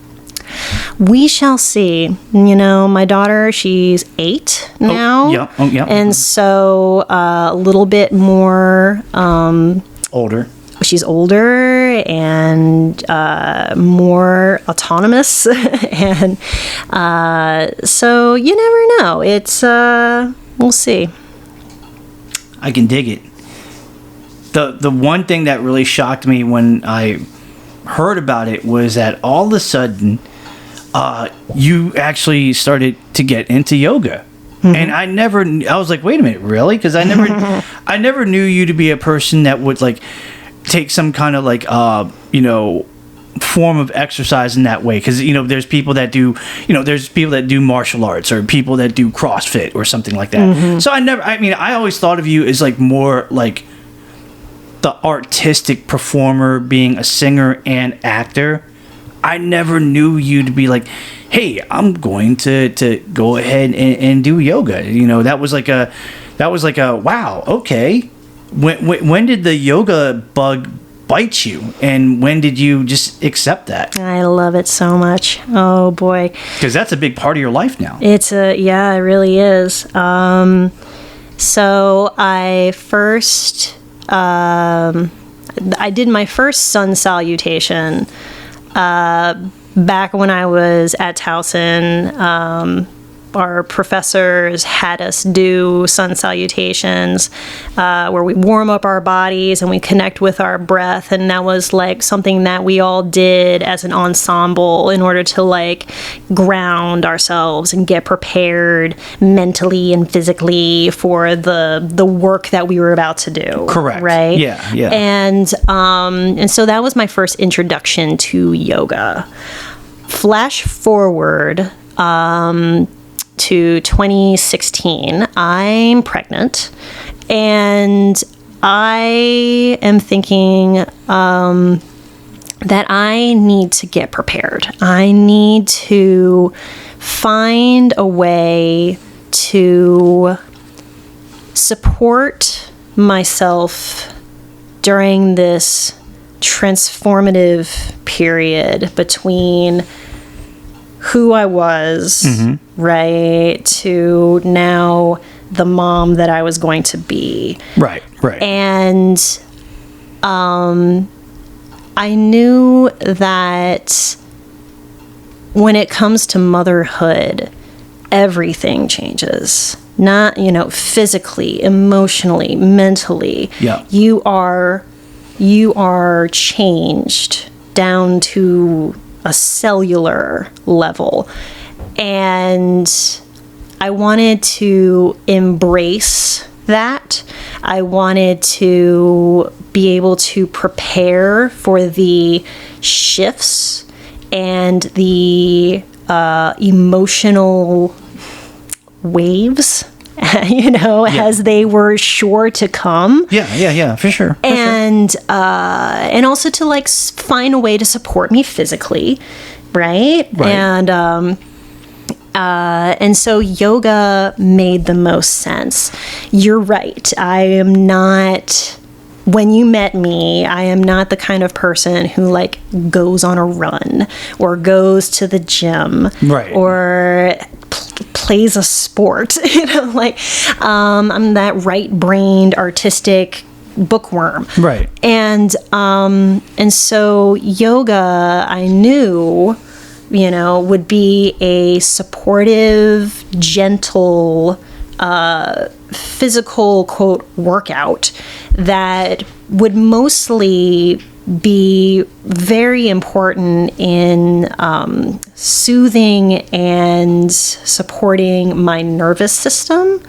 We shall see. My daughter, she's 8 now. Oh, yeah. And so a little bit more Older. She's older and more autonomous. And so you never know. It's we'll see. I can dig it. The one thing that really shocked me when I heard about it was that all of a sudden you actually started to get into yoga. Mm-hmm. And I was like, wait a minute, really? Because I never knew you to be a person that would like take some kind of like form of exercise in that way. Because there's people that do martial arts, or people that do CrossFit or something like that. Mm-hmm. So I always thought of you as like more like the artistic performer, being a singer and actor. I never knew you to be like, hey, I'm going to go ahead and do yoga. That was like a wow, okay. When did the yoga bug bite you, and when did you just accept that? I love it so much. Oh boy, because that's a big part of your life now. It really is. So I first I did my first sun salutation back when I was at Towson. Our professors had us do sun salutations where we warm up our bodies and we connect with our breath, and that was like something that we all did as an ensemble in order to like ground ourselves and get prepared mentally and physically for the work that we were about to do. Correct. Right? Yeah. And so that was my first introduction to yoga. Flash forward to 2016, I'm pregnant, and I am thinking that I need to get prepared. I need to find a way to support myself during this transformative period between who I was, mm-hmm. right, to now the mom that I was going to be. Right. And I knew that when it comes to motherhood, everything changes. Not, physically, emotionally, mentally. Yeah. You are changed down to a cellular level, and I wanted to embrace that. I wanted to be able to prepare for the shifts and the emotional waves, as they were sure to come. Yeah, for sure. And also to like find a way to support me physically, right? And so yoga made the most sense. You're right. I am not when you met me, I am not the kind of person who like goes on a run or goes to the gym, right, or plays a sport. Like I'm that right-brained, artistic bookworm, right? And so yoga, I knew, would be a supportive, gentle, physical, quote, workout that would mostly be very important in soothing and supporting my nervous system,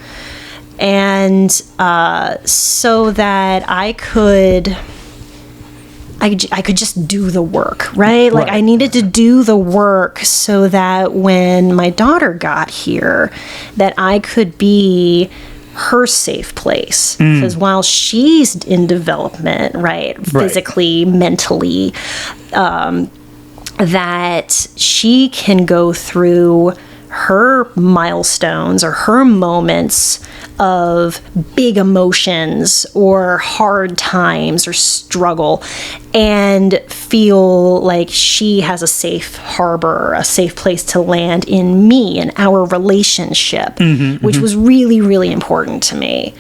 and so that I could just do the work, right? Like, I needed to do the work so that when my daughter got here, that I could be her safe place. Because while she's in development, right, physically, mentally, that she can go through her milestones or her moments of big emotions or hard times or struggle and feel like she has a safe harbor, a safe place to land in me and our relationship, which was really, really important to me.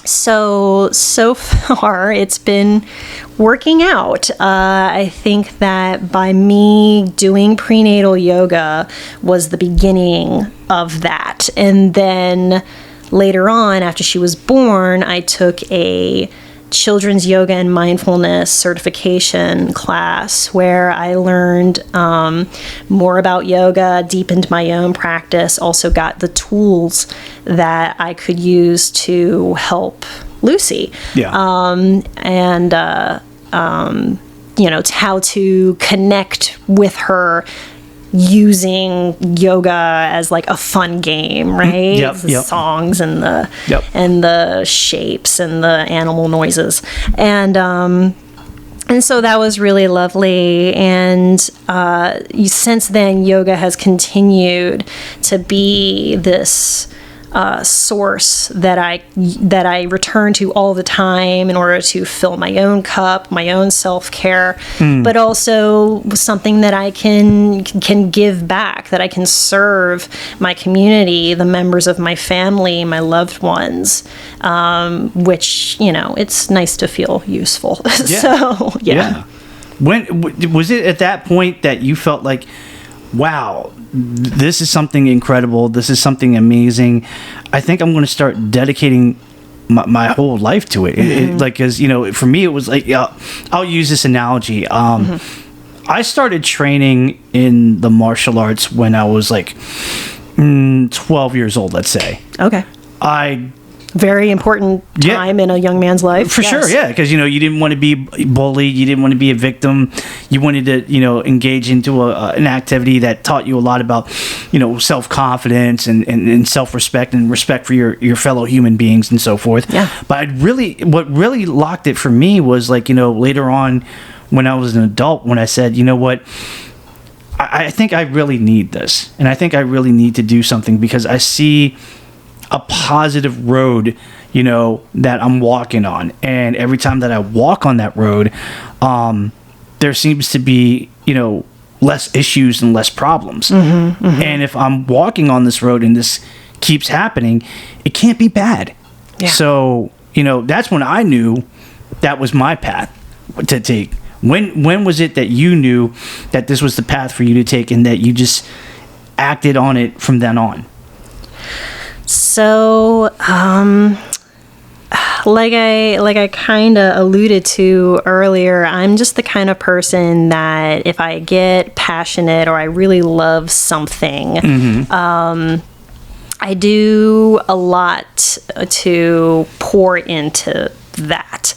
So far, it's been working out. I think that by me doing prenatal yoga was the beginning of that. And then later on, after she was born, I took a children's yoga and mindfulness certification class where I learned more about yoga, deepened my own practice, also got the tools that I could use to help Lucy. How to connect with her using yoga as like a fun game, right? The songs and the shapes and the animal noises, and so that was really lovely. And since then, yoga has continued to be this source that I return to all the time in order to fill my own cup, my own self-care, but also something that I can give back, that I can serve my community, the members of my family, my loved ones, which, it's nice to feel useful. When was it at that point that you felt like, wow, this is something incredible, this is something amazing, I think I'm going to start dedicating my whole life to it? Like, because for me it was like, I'll use this analogy. I started training in the martial arts when I was like 12 years old, let's say. Okay. Very important time in a young man's life. For sure, yeah, because, you didn't want to be bullied, you didn't want to be a victim, you wanted to, engage into an activity that taught you a lot about, self-confidence and self-respect and respect for your fellow human beings and so forth. Yeah. But what really locked it for me was like, later on when I was an adult, when I said, you know what, I think I really need this, and I think I really need to do something because I see a positive road, that I'm walking on. And every time that I walk on that road, there seems to be, less issues and less problems. And if I'm walking on this road and this keeps happening, it can't be bad. Yeah. So, that's when I knew that was my path to take. When was it that you knew that this was the path for you to take and that you just acted on it from then on? So, like I kind of alluded to earlier, I'm just the kind of person that if I get passionate or I really love something, I do a lot to pour into that.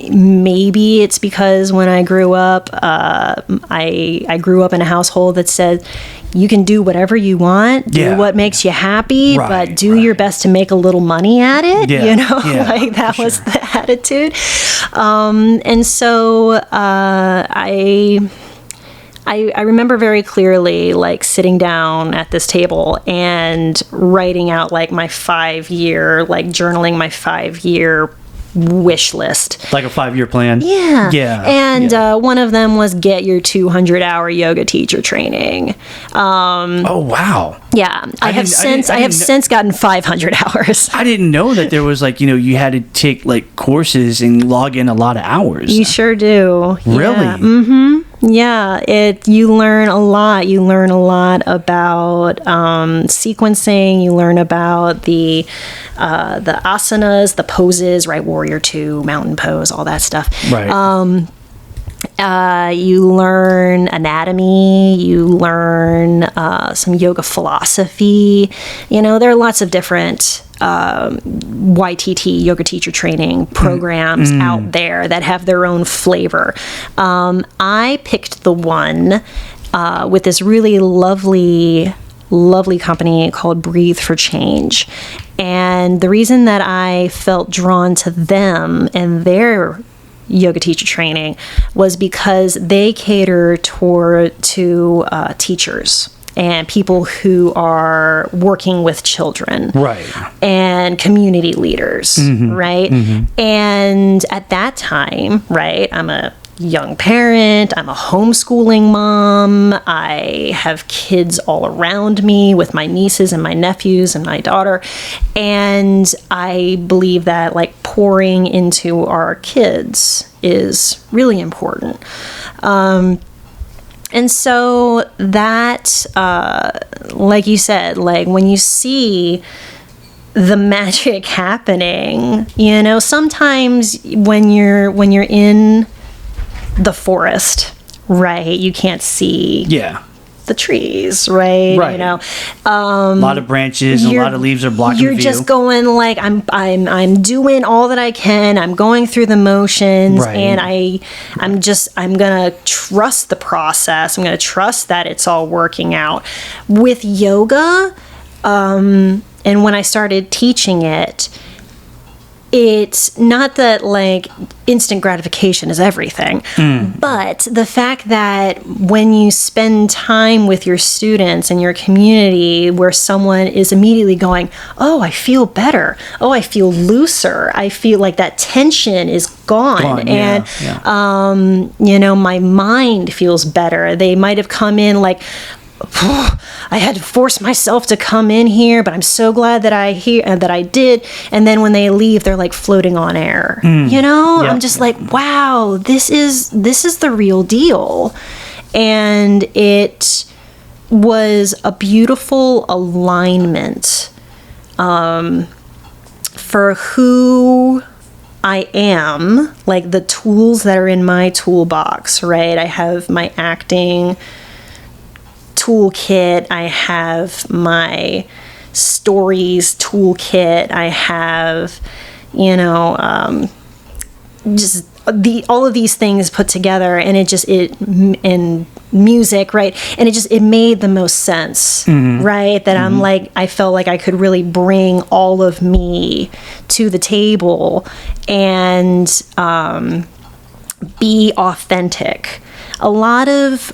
Maybe it's because when I grew up, I grew up in a household that said, you can do whatever you want, do what makes you happy, but do your best to make a little money at it. That was the attitude. And so I remember very clearly, like, sitting down at this table and writing out, like, my 5-year, like, journaling my 5-year wish list. Like a 5-year plan? Yeah. Yeah. And one of them was get your 200-hour yoga teacher training. Oh, wow. Yeah. I have since gotten 500 hours. I didn't know that there was, like, you had to take, like, courses and log in a lot of hours. You sure do. Really? Yeah. Mm-hmm. Yeah, you learn a lot. You learn a lot about sequencing. You learn about the asanas, the poses, right? Warrior 2, mountain pose, all that stuff. Right. You learn anatomy. You learn some yoga philosophy. There are lots of different YTT, yoga teacher training programs out there that have their own flavor. I picked the one with this really lovely company called Breathe for Change. And the reason that I felt drawn to them and their yoga teacher training was because they cater to teachers and people who are working with children, right, and community leaders, right? And at that time, right, I'm a young parent, I'm a homeschooling mom, I have kids all around me with my nieces and my nephews and my daughter, and I believe that, like, pouring into our kids is really important. And so that, like you said, like, when you see the magic happening, sometimes when you're in the forest, right, you can't see the trees, right? Right. A lot of branches and a lot of leaves are blocking You're view. just going, like, I'm doing all that I can. I'm going through the motions, right, and I'm gonna trust the process. I'm gonna trust that it's all working out. With yoga, and when I started teaching it, it's not that, like, instant gratification is everything, but the fact that when you spend time with your students and your community where someone is immediately going, oh, I feel better. Oh, I feel looser. I feel like that tension is gone. And, my mind feels better. They might have come in like, I had to force myself to come in here, but I'm so glad that I did. And then when they leave, they're like floating on air. I'm just like, wow, this is the real deal. And it was a beautiful alignment for who I am, like the tools that are in my toolbox, right? I have my acting toolkit, I have my stories toolkit, I have, just all of these things put together, and and music, right? And it made the most sense, right? That I'm like, I felt like I could really bring all of me to the table and be authentic. A lot of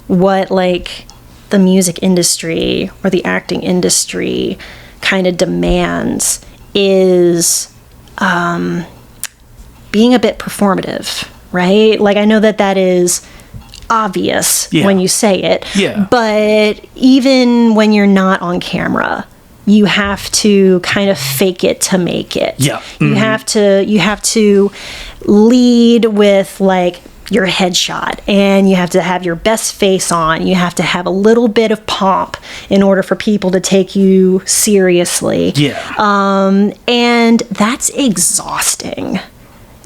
what, like, the music industry or the acting industry kind of demands is being a bit performative, right? Like, I know that is obvious when you say it, but even when you're not on camera, you have to kind of fake it to make it. You have to lead with, like, your headshot, and you have to have your best face on. You have to have a little bit of pomp in order for people to take you seriously. And that's exhausting.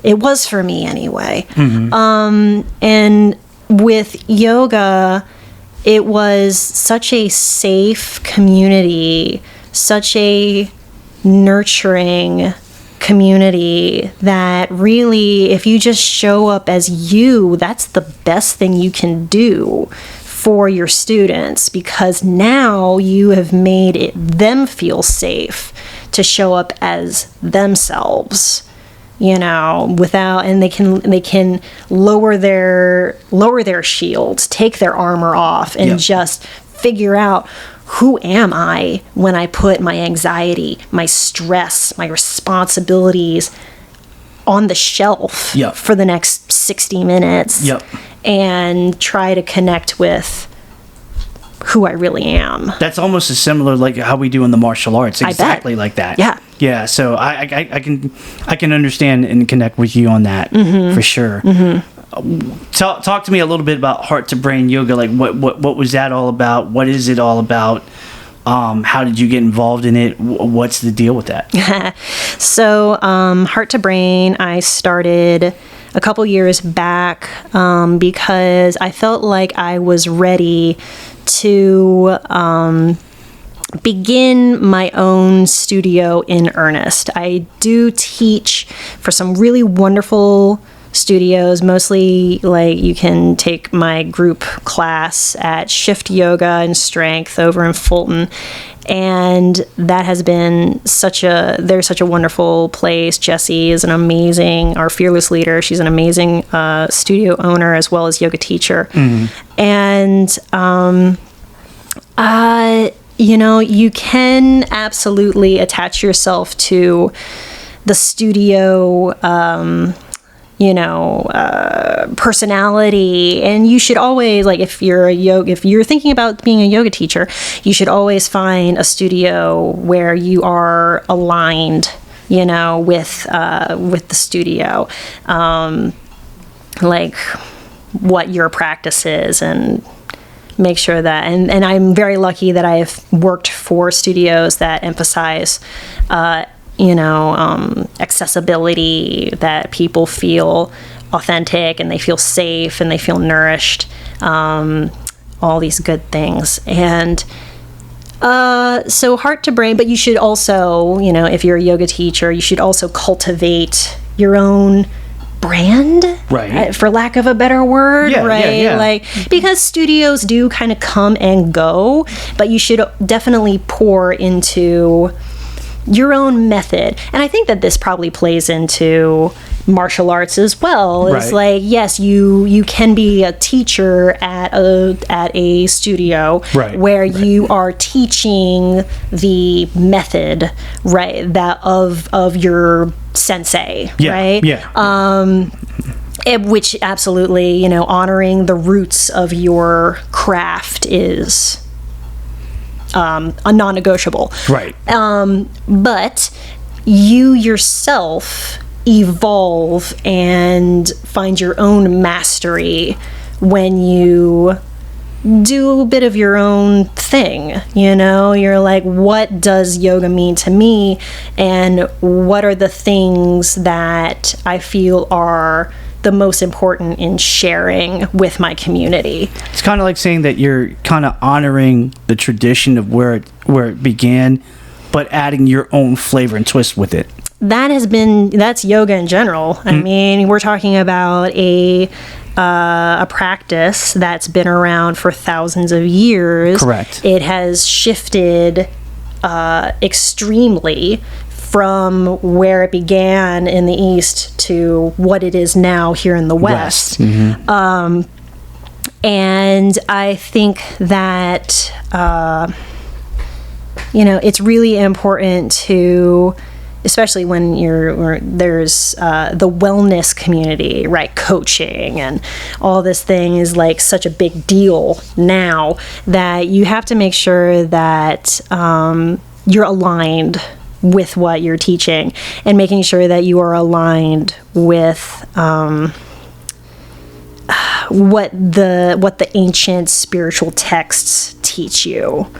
It was for me anyway. And with yoga, it was such a safe community, such a nurturing community that really, if you just show up as you, that's the best thing you can do for your students, because now you have made them feel safe to show up as themselves. without, and they can lower their shields, take their armor off, and just figure out, who am I when I put my anxiety, my stress, my responsibilities on the shelf for the next 60 minutes and try to connect with who I really am. That's almost as similar like how we do in the martial arts. Exactly like that. Yeah. Yeah. So I can understand and connect with you on that for sure. Talk to me a little bit about heart to brain yoga. Like what was that all about? What is it all about? How did you get involved in it? What's the deal with that? So, heart to brain, I started a couple years back because I felt like I was ready to begin my own studio in earnest. I do teach for some really wonderful studios, mostly like you can take my group class at Shift Yoga and Strength over in Fulton, and that has been such a wonderful place. Jessie is our fearless leader. She's an amazing studio owner as well as yoga teacher. And you can absolutely attach yourself to the studio personality, and you should always, like, if you're thinking about being a yoga teacher, you should always find a studio where you are aligned, with the studio, like what your practice is, and make sure that, and I'm very lucky that I've worked for studios that emphasize accessibility, that people feel authentic and they feel safe and they feel nourished, all these good things. And so heart to brain, but you should also, if you're a yoga teacher, you should also cultivate your own brand, right, for lack of a better word, right? Like, because studios do kind of come and go, but you should definitely pour into your own method. And I think that this probably plays into martial arts as well. It's like, yes, you can be a teacher at a studio where you are teaching the method, right, that of your sensei, right? Which absolutely, honoring the roots of your craft is a non-negotiable. Right. But you yourself evolve and find your own mastery when you do a bit of your own thing. You're like, what does yoga mean to me, and what are the things that I feel are the most important in sharing with my community. It's kind of like saying that you're kind of honoring the tradition of where it began, but adding your own flavor and twist with it. That's yoga in general. I mean, we're talking about a practice that's been around for thousands of years. Correct. It has shifted extremely from where it began in the East to what it is now here in the West. And I think that, it's really important to, especially when there's the wellness community, right? Coaching and all this thing is like such a big deal now, that you have to make sure that you're aligned with what you're teaching, and making sure that you are aligned with what the ancient spiritual texts teach you.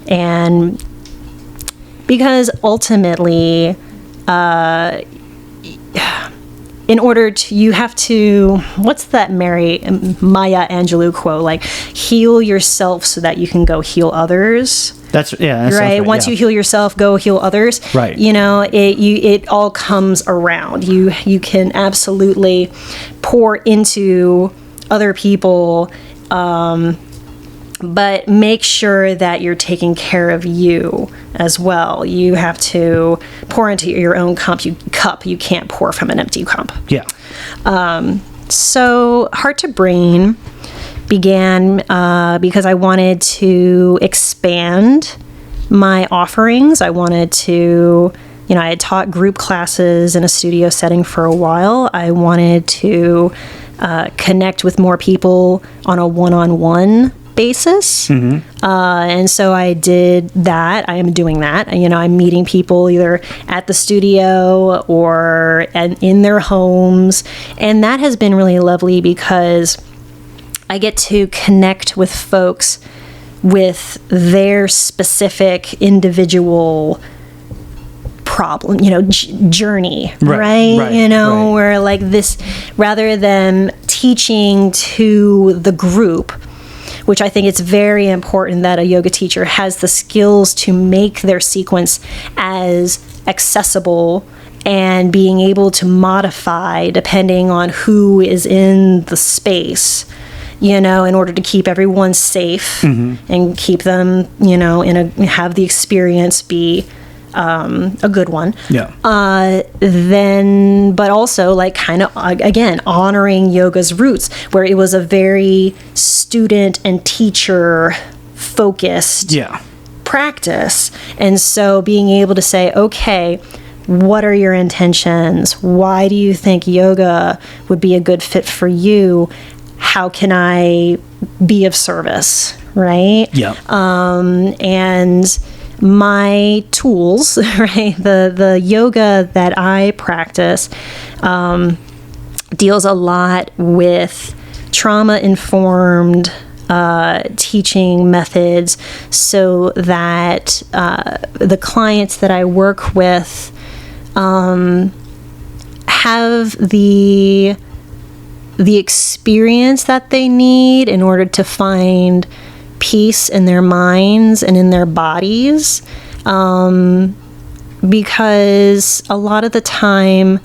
And because ultimately, in order to, you have to, what's that Maya Angelou quote? Like, heal yourself so that you can go heal others. That's right. Once you heal yourself, go heal others. Right. It all comes around. You can absolutely pour into other people, but make sure that you're taking care of you as well. You have to pour into your own cup. You can't pour from an empty cup. Yeah. So Heart to Brain began because I wanted to expand my offerings. I wanted to, I had taught group classes in a studio setting for a while. I wanted to connect with more people on a one-on-one basis. And so I did that. I am doing that. I'm meeting people either at the studio or in their homes. And that has been really lovely because I get to connect with folks with their specific individual problem, journey, right? Where like this, rather than teaching to the group, which I think it's very important that a yoga teacher has the skills to make their sequence as accessible and being able to modify depending on who is in the space, in order to keep everyone safe and keep them, have the experience be a good one. Yeah. But also like kind of, again, honoring yoga's roots, where it was a very student and teacher focused practice. And so being able to say, okay, what are your intentions? Why do you think yoga would be a good fit for you? How can I be of service? Right? Yeah. And my tools, right? The yoga that I practice deals a lot with trauma-informed teaching methods, so that the clients that I work with have the experience that they need in order to find peace in their minds and in their bodies, because a lot of the time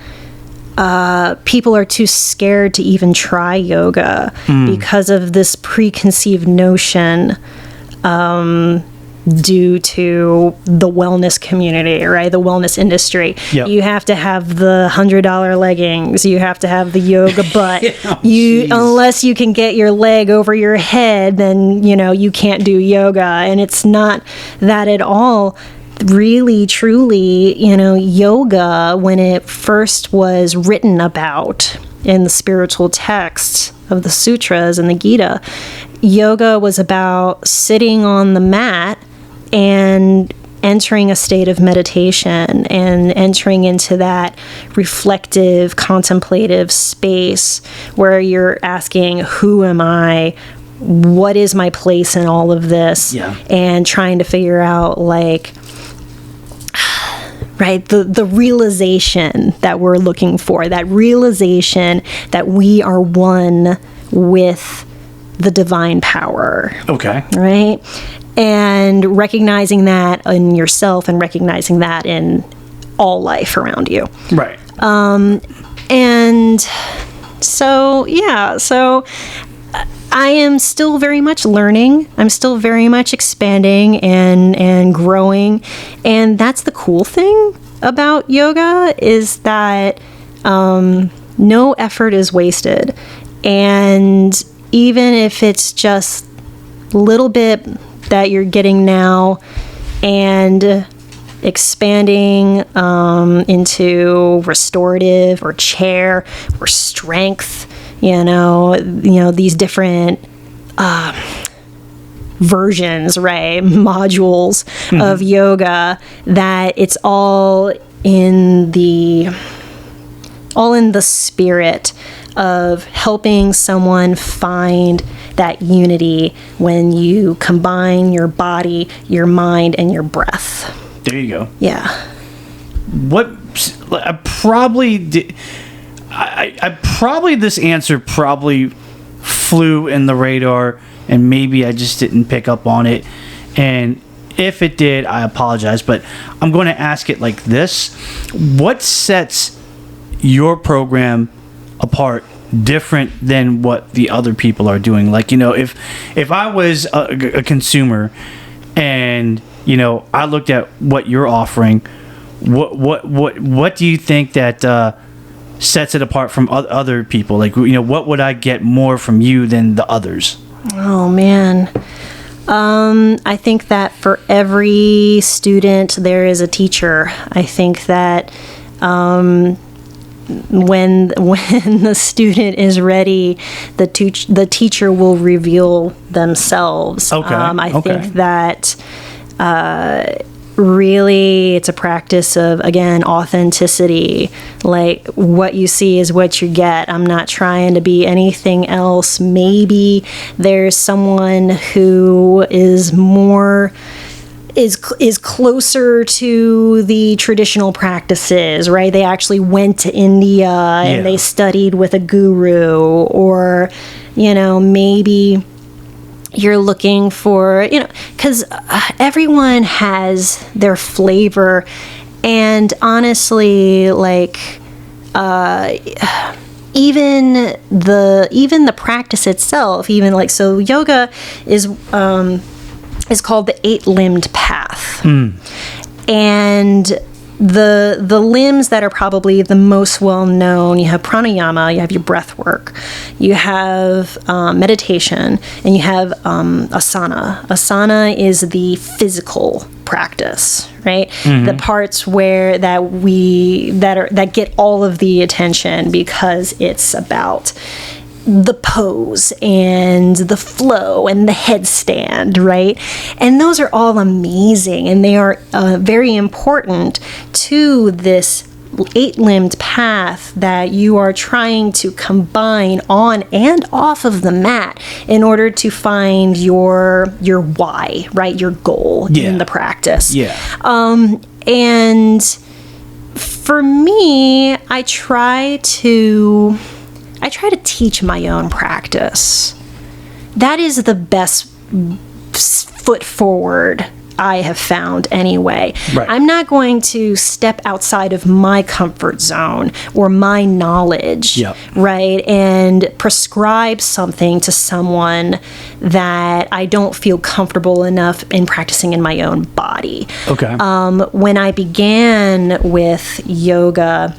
people are too scared to even try yoga because of this preconceived notion due to the wellness community, right? The wellness industry. Yep. You have to have the $100 leggings. You have to have the yoga butt. Geez. Unless you can get your leg over your head, then, you can't do yoga. And it's not that at all. Really, truly, yoga, when it first was written about in the spiritual texts of the sutras and the Gita, yoga was about sitting on the mat and entering a state of meditation and entering into that reflective, contemplative space where you're asking, who am I? What is my place in all of this? Yeah. And trying to figure out, like, right, the realization that we're looking for, that realization that we are one with the divine power. Okay. Right? And recognizing that in yourself and recognizing that in all life around you. Right. And so I am still very much learning. I'm still very much expanding and growing. And that's the cool thing about yoga, is that no effort is wasted. And even if it's just a little bit that you're getting now and expanding into restorative or chair or strength, these different versions, right, modules of yoga, that it's all in the spirit of helping someone find that unity when you combine your body, your mind, and your breath. There you go. Yeah. What I probably did. I probably, this answer probably flew in the radar, and maybe I just didn't pick up on it. And if it did, I apologize, but I'm going to ask it like this. What sets your program apart different than what the other people are doing? Like, if I was a consumer and, I looked at what you're offering, what do you think that sets it apart from other people? Like, what would I get more from you than the others? Oh, man. I think that for every student, there is a teacher. I think that when the student is ready, the teacher will reveal themselves. Okay. I think that really it's a practice of, again, authenticity. Like, what you see is what you get. I'm not trying to be anything else. Maybe there's someone who is more is closer to the traditional practices, right? They actually went to India and they studied with a guru, or maybe you're looking for, because everyone has their flavor. And honestly, like, even the practice itself, even like, so yoga is called the 8-limbed path. And the limbs that are probably the most well known, you have pranayama, you have your breath work, you have meditation, and you have asana. Asana is the physical practice, right? The parts that get all of the attention, because it's about the pose and the flow and the headstand, right? And those are all amazing, and they are very important to this 8-limbed path that you are trying to combine on and off of the mat in order to find your why, right? Your goal in the practice. And for me, I try to teach my own practice. That is the best foot forward I have found anyway. Right. I'm not going to step outside of my comfort zone or my knowledge, right, and prescribe something to someone that I don't feel comfortable enough in practicing in my own body. Okay. When I began with yoga,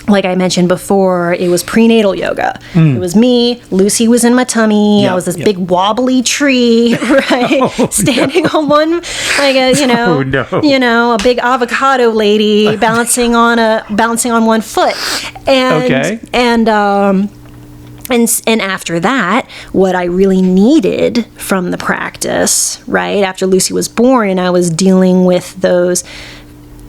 like I mentioned before, it was prenatal yoga. It was me. Lucy was in my tummy. I was this big wobbly tree, right? Standing on one, like a, a big avocado lady balancing on one foot. And after that, what I really needed from the practice, right, after Lucy was born and I was dealing with those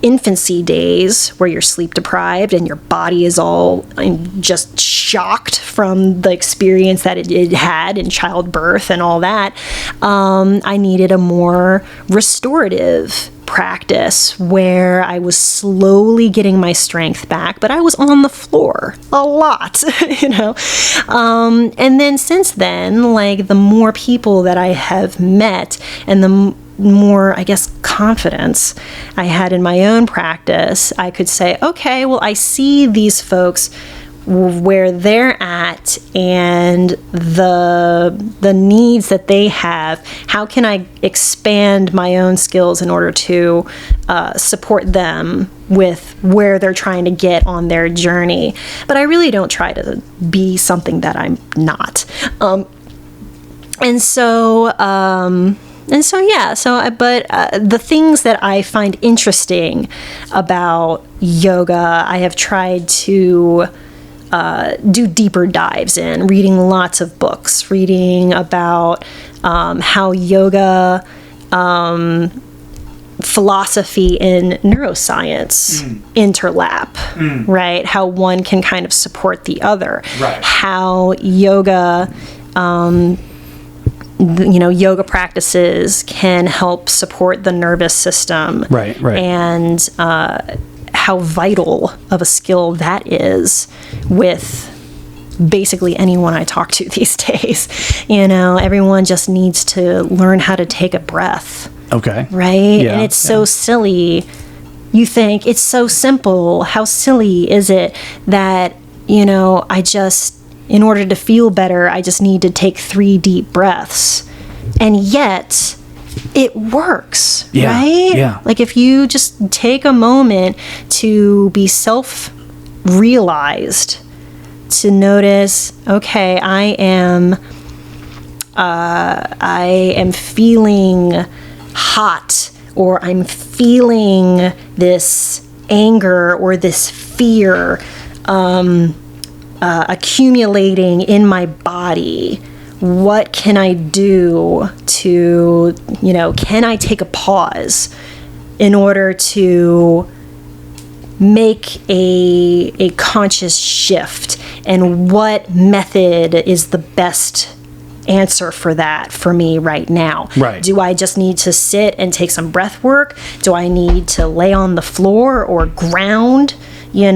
infancy days where you're sleep deprived and your body is all just shocked from the experience that it had in childbirth and all that, I needed a more restorative practice where I was slowly getting my strength back, but I was on the floor a lot, and then since then, like, the more people that I have met and the more, I guess, confidence I had in my own practice, I could say, okay, well, I see these folks where they're at and the needs that they have. How can I expand my own skills in order to support them with where they're trying to get on their journey? But I really don't try to be something that I'm not. But the things that I find interesting about yoga, I have tried to do deeper dives in, reading lots of books, reading about how yoga, philosophy, and neuroscience interlap, right? How one can kind of support the other. Right. How yoga... yoga practices can help support the nervous system. Right. And how vital of a skill that is with basically anyone I talk to these days. Everyone just needs to learn how to take a breath. Okay. Right? Yeah, and it's so silly. You think it's so simple. How silly is it that, I just... in order to feel better, I just need to take 3 deep breaths. And yet, it works, right? Yeah. Like if you just take a moment to be self-realized, to notice, okay, I am feeling hot, or I'm feeling this anger or this fear accumulating in my body. What can I do to, can I take a pause in order to make a conscious shift? And what method is the best answer for that for me right now? Right. Do I just need to sit and take some breath work? Do I need to lay on the floor or ground, do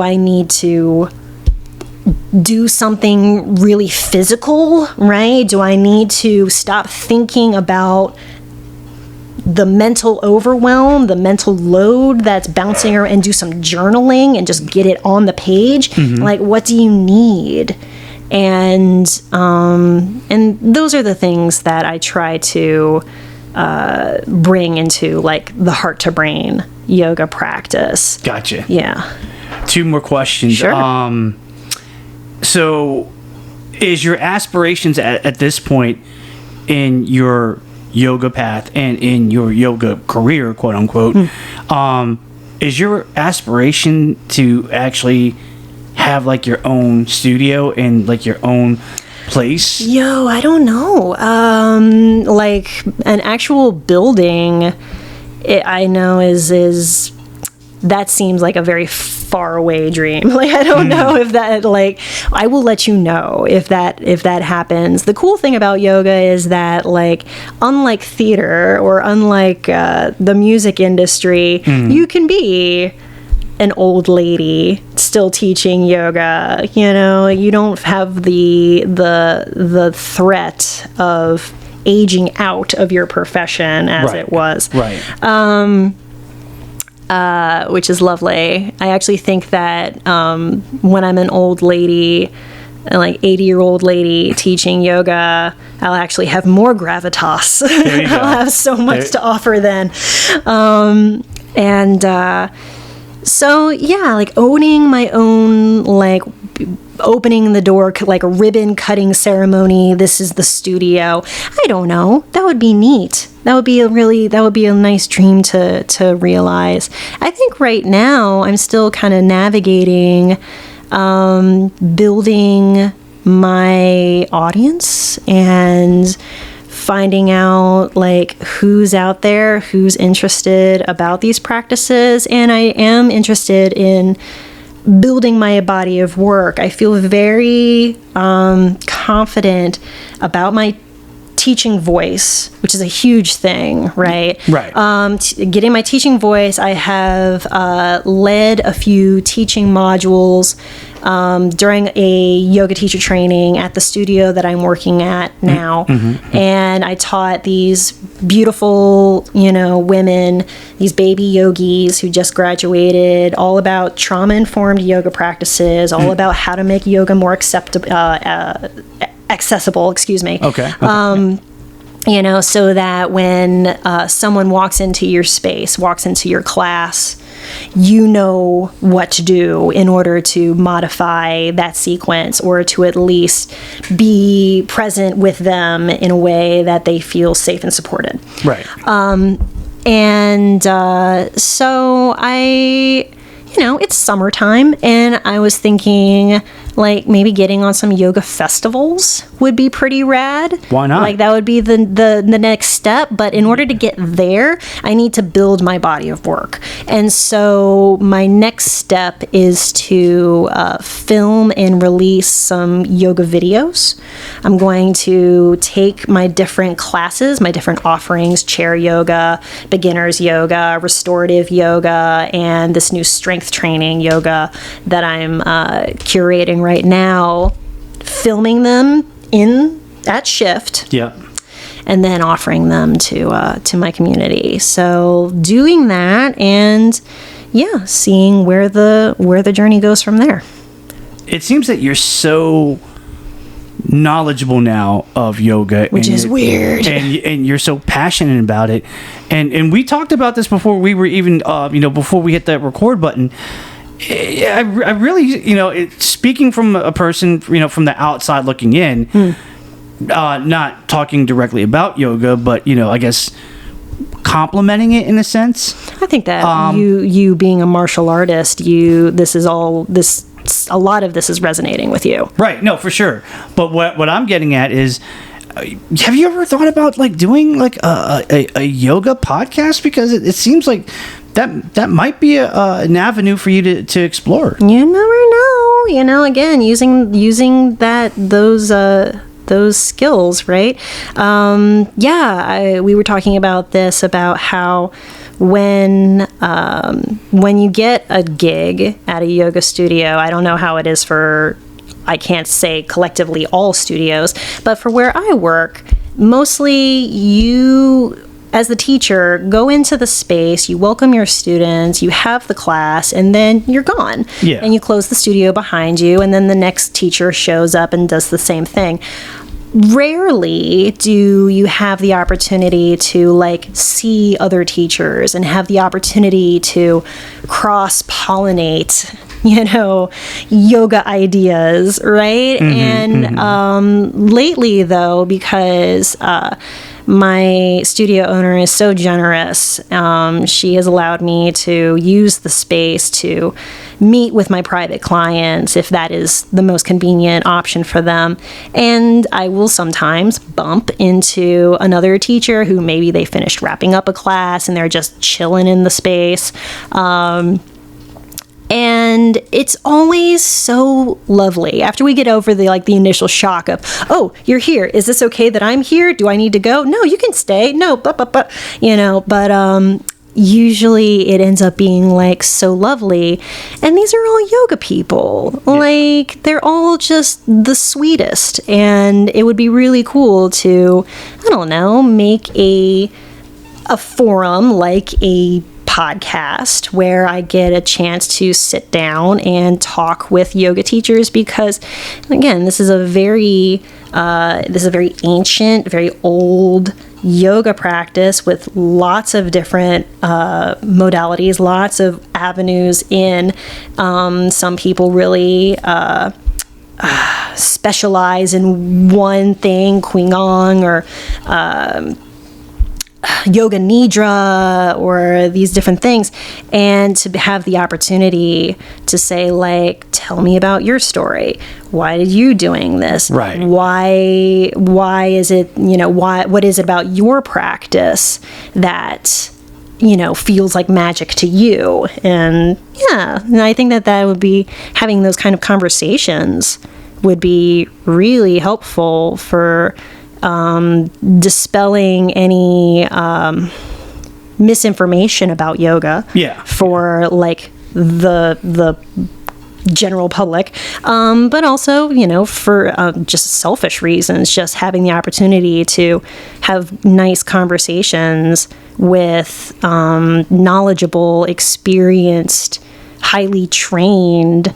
I need to do something really physical, right? Do I need to stop thinking about the mental overwhelm, the mental load that's bouncing around, and do some journaling and just get it on the page? Like, what do you need? And those are the things that I try to bring into like the heart to brain yoga practice. Gotcha. Yeah. 2 more questions. Sure. So is your aspirations at this point in your yoga path and in your yoga career, quote unquote, is your aspiration to actually have like your own studio and like your own place? Yo, I don't know. Like an actual building, I know is that seems like a very far away dream. Like, I don't know if that, like, I will let you know if that happens. The cool thing about yoga is that, like, unlike theater or unlike the music industry, you can be an old lady still teaching yoga. You don't have the threat of aging out of your profession as it was. Right. Which is lovely. I actually think that when I'm an old lady, like 80-year-old lady teaching yoga, I'll actually have more gravitas. I'll have so much to offer then. So yeah, like owning my own, like opening the door, like a ribbon cutting ceremony. This is the studio. I don't know. That would be neat. That would be a nice dream to realize. I think right now I'm still kind of navigating, building my audience and finding out like who's out there, who's interested about these practices. And I am interested in building my body of work. I feel very confident about my teaching voice, which is a huge thing, right? Right. Getting my teaching voice, I have led a few teaching modules during a yoga teacher training at the studio that I'm working at now. And I taught these beautiful, women, these baby yogis who just graduated, all about trauma-informed yoga practices, all about how to make yoga more accessible, excuse me. Okay. So that when someone walks into your space, walks into your class, you know what to do in order to modify that sequence, or to at least be present with them in a way that they feel safe and supported. Right. So I, it's summertime, and I was thinking like maybe getting on some yoga festivals would be pretty rad. Why not? Like that would be the next step. But in order to get there, I need to build my body of work. And so my next step is to film and release some yoga videos. I'm going to take my different classes, my different offerings, chair yoga, beginner's yoga, restorative yoga, and this new strength training yoga that I'm curating right now, filming them at shift. Yeah. And then offering them to my community. So doing that, and seeing where the journey goes from there. It seems that you're so knowledgeable now of yoga, which is weird, and you're so passionate about it, and we talked about this before we were even before we hit that record button. I really, speaking from a person, from the outside looking in, not talking directly about yoga, but I guess complimenting it in a sense. I think that you being a martial artist, a lot of this is resonating with you. Right. No, for sure. But what I'm getting at is, have you ever thought about doing a yoga podcast? Because it seems like that might be an avenue for you to explore. You never know. Again, using those skills, right? We were talking about this, about how when you get a gig at a yoga studio, I don't know how it is I can't say collectively all studios, but for where I work, mostly you, as the teacher, go into the space, you welcome your students, you have the class, and then you're gone. Yeah. And you close the studio behind you, and then the next teacher shows up and does the same thing. Rarely do you have the opportunity to see other teachers and have the opportunity to cross-pollinate, yoga ideas, right? And lately, though, because my studio owner is so generous, she has allowed me to use the space to meet with my private clients if that is the most convenient option for them. And I will sometimes bump into another teacher who maybe they finished wrapping up a class and they're just chilling in the space. And it's always so lovely after we get over the initial shock of, oh, you're here. Is this okay that I'm here? Do I need to go? No, you can stay. No, but usually it ends up being so lovely. And these are all yoga people. Yeah. They're all just the sweetest. And it would be really cool to, I don't know, make a forum like a podcast where I get a chance to sit down and talk with yoga teachers, because again, this is a very ancient, very old yoga practice with lots of different modalities, lots of avenues in. Some people really specialize in one thing, Qigong or yoga nidra, or these different things, and to have the opportunity to say, tell me about your story. Why did you doing this? Right. Why is it, what is it about your practice that, feels like magic to you? And I think that would be, having those kind of conversations would be really helpful for dispelling any misinformation about yoga for the general public, but also for just selfish reasons, just having the opportunity to have nice conversations with knowledgeable, experienced, highly trained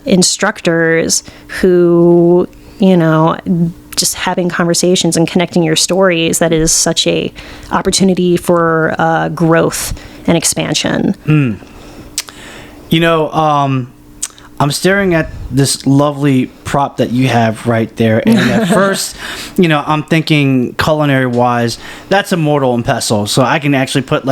instructors who just having conversations and connecting your stories, that is such a opportunity for growth and expansion. I'm staring at this lovely prop that you have right there, and at first, I'm thinking culinary wise, that's a mortar and pestle, so I can actually put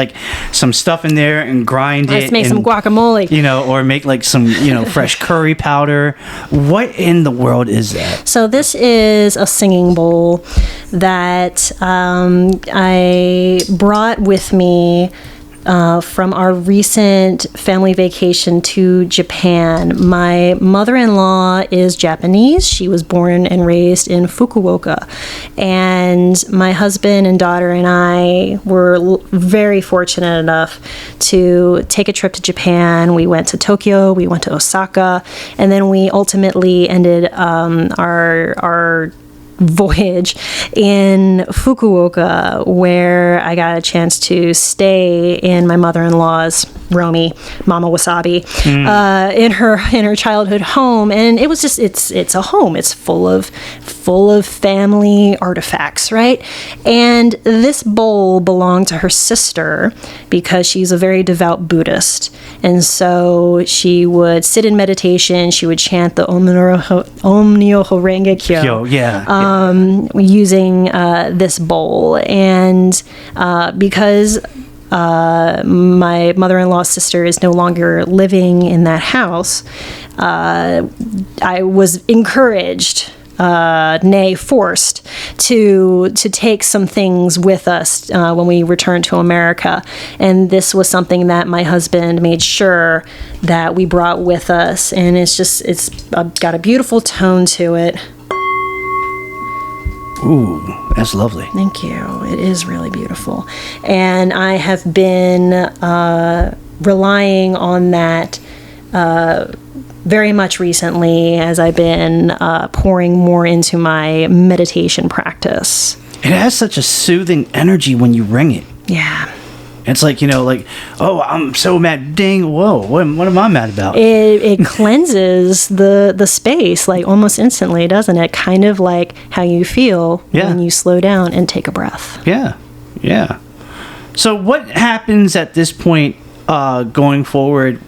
some stuff in there and grind it. Let's make some guacamole, or make some fresh curry powder. What in the world is that? So this is a singing bowl that I brought with me from our recent family vacation to Japan. My mother-in-law is Japanese. She was born and raised in Fukuoka. And my husband and daughter and I were very fortunate enough to take a trip to Japan. We went to Tokyo, we went to Osaka, and then we ultimately ended our voyage in Fukuoka, where I got a chance to stay in my mother-in-law's, Romy, Mama Wasabi, in her childhood home. And it was just, it's a home. It's full of family artifacts, right? And this bowl belonged to her sister because she's a very devout Buddhist. And so she would sit in meditation, she would chant the Om Myoho Renge Kyo. Using this bowl. And because my mother-in-law's sister is no longer living in that house, I was encouraged, nay forced, to take some things with us when we returned to America. And this was something that my husband made sure that we brought with us. And it's got a beautiful tone to it. Ooh, that's lovely. Thank you. It is really beautiful. And I have been relying on that very much recently as I've been pouring more into my meditation practice. It has such a soothing energy when you ring it. Yeah. It's like, oh, I'm so mad. Ding. Whoa. What am I mad about? It cleanses the space like almost instantly, doesn't it? Kind of like how you feel when you slow down and take a breath. Yeah. Yeah. So what happens at this point going forward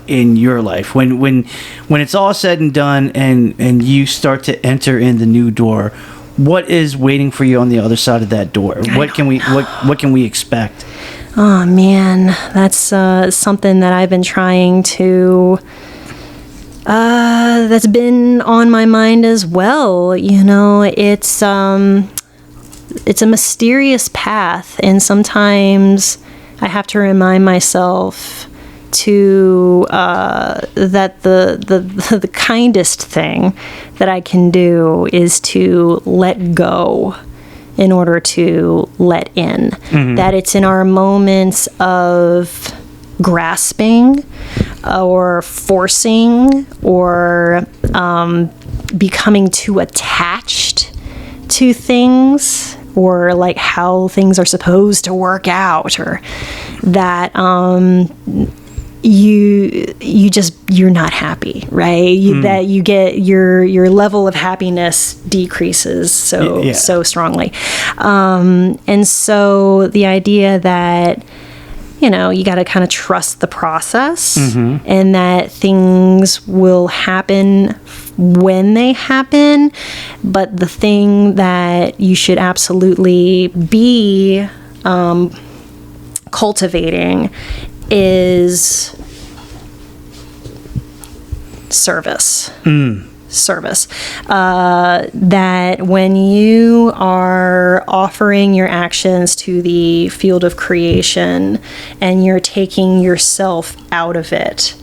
in your life when it's all said and done and you start to enter in the new door? What is waiting for you on the other side of that door? What can we expect? Oh man, that's something that I've been trying to. That's been on my mind as well. It's a mysterious path, and sometimes I have to remind myself to that the kindest thing that I can do is to let go in order to let in. That it's in our moments of grasping or forcing or becoming too attached to things, or like how things are supposed to work out, or that you're not happy, right? That you get your level of happiness decreases so strongly. And so the idea that, you got to kind of trust the process, and that things will happen when they happen. But the thing that you should absolutely be cultivating is service. Service. That when you are offering your actions to the field of creation and you're taking yourself out of it,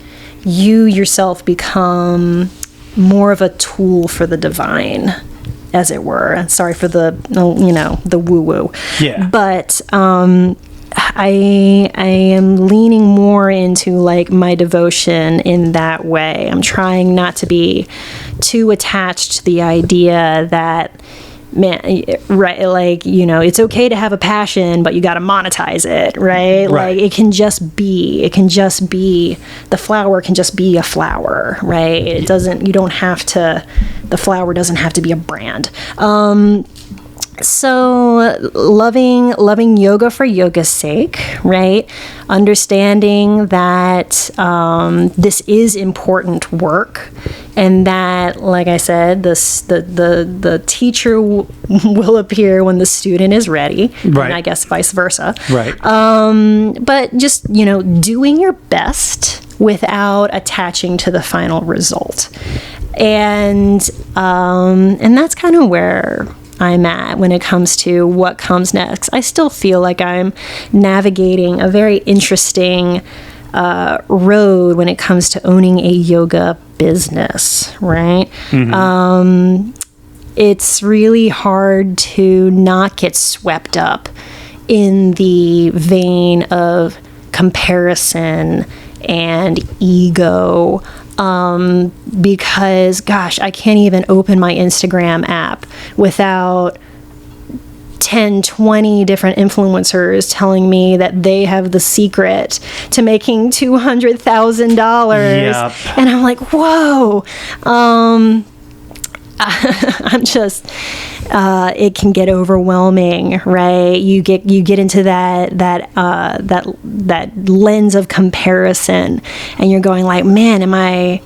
you yourself become more of a tool for the divine, as it were. And sorry for the woo-woo. Yeah. But I am leaning more into like my devotion in that way. I'm trying not to be too attached to the idea that, right, like, it's okay to have a passion, but you got to monetize it, right? Like it can just be, the flower can just be a flower, right? The flower doesn't have to be a brand. So loving yoga for yoga's sake, right? Understanding that this is important work, and that, like I said, the teacher will appear when the student is ready, right. And I guess vice versa, right? But just doing your best without attaching to the final result, and that's kind of where I'm at when it comes to what comes next. I still feel like I'm navigating a very interesting road when it comes to owning a yoga business, right? It's really hard to not get swept up in the vein of comparison and ego because, gosh, I can't even open my Instagram app without 10, 20 different influencers telling me that they have the secret to making $200,000. Yep. And I'm like, whoa. I'm just, it can get overwhelming, right? You get into that lens of comparison, and you're going like, man, am I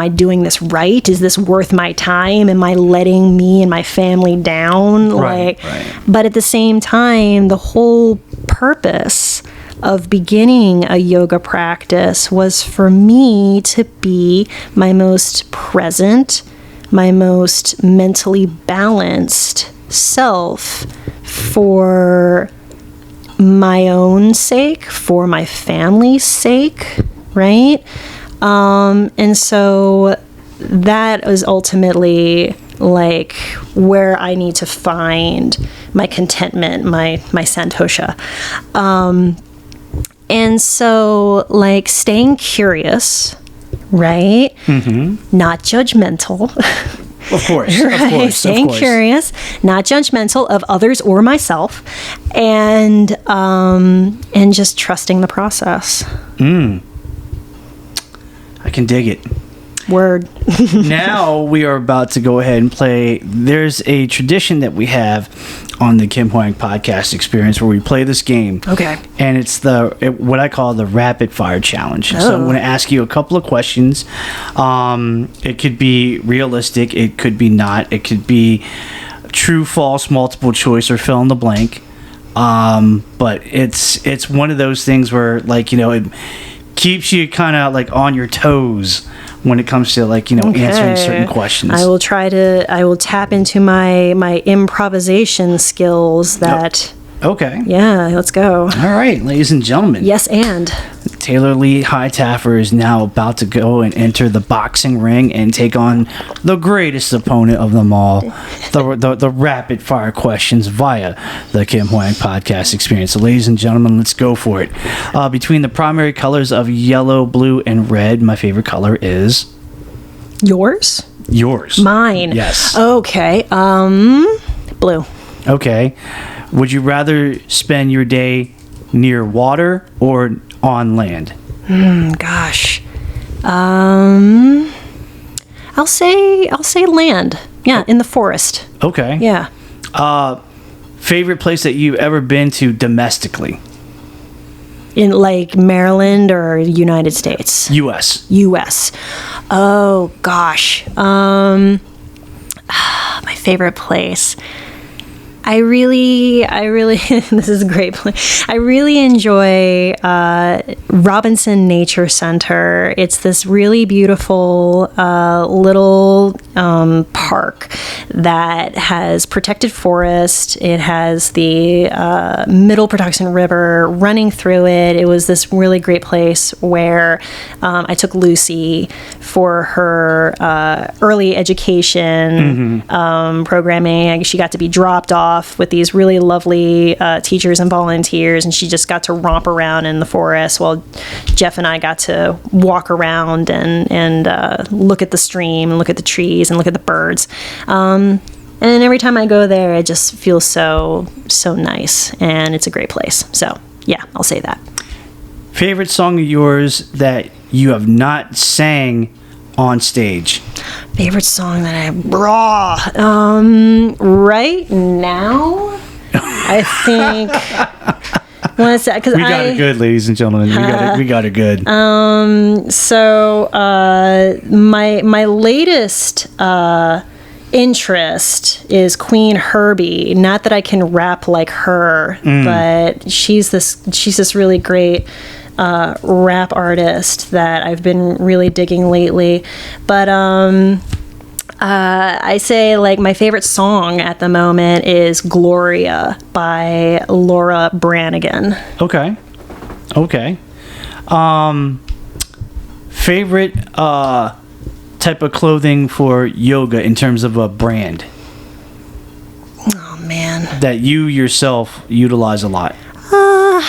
doing this right? Is this worth my time? Am I letting me and my family down? Right. But at the same time, the whole purpose of beginning a yoga practice was for me to be my most present, my most mentally balanced self for my own sake, for my family's sake, right? And so that is ultimately like where I need to find my contentment, my santosha. And so like staying curious, right? Mm-hmm. Not judgmental. Of course. Right? Of course. Staying curious, not judgmental of others or myself, and just trusting the process. I can dig it. Word. Now we are about to go ahead and play. There's a tradition that we have on the Kim Hoang podcast experience where we play this game. Okay. And it's what I call the rapid fire challenge. So I'm going to ask you a couple of questions. It could be realistic. It could be not. It could be true, false, multiple choice, or fill in the blank. But it's one of those things where, like, it keeps you kind of like on your toes when it comes to, like, answering certain questions. I will tap into my improvisation skills that. Okay. Yeah, let's go. All right, ladies and gentlemen. Yes, and Taylor Lee Hitaffer is now about to go and enter the boxing ring and take on the greatest opponent of them all, the rapid fire questions via the Kim Hoang podcast experience. So, ladies and gentlemen, let's go for it. Between the primary colors of yellow, blue, and red, my favorite color is yours. Mine. Yes. Okay. Blue. Okay. Would you rather spend your day near water or on land? Gosh. I'll say land. Yeah, in the forest. Okay. Yeah. Favorite place that you've ever been to domestically? In like Maryland or United States? U.S. Oh gosh. My favorite place. I really, this is a great place. I really enjoy Robinson Nature Center. It's this really beautiful little park that has protected forest. It has the Middle Patuxent River running through it. It was this really great place where I took Lucy for her early education programming. She got to be dropped off with these really lovely teachers and volunteers, and she just got to romp around in the forest while Jeff and I got to walk around and look at the stream and look at the trees and look at the birds. And every time I go there, it just feels so nice, and it's a great place. So yeah, I'll say that. Favorite song of yours that you have not sang on stage? Favorite song that right now, I think. Because we got it good, ladies and gentlemen. We got it good. So my latest interest is Queen Herbie. Not that I can rap like her, but she's this really great rap artist that I've been really digging lately. But I say, like, my favorite song at the moment is Gloria by Laura Branigan. Okay. Favorite type of clothing for yoga in terms of a brand? Oh, man. That you yourself utilize a lot.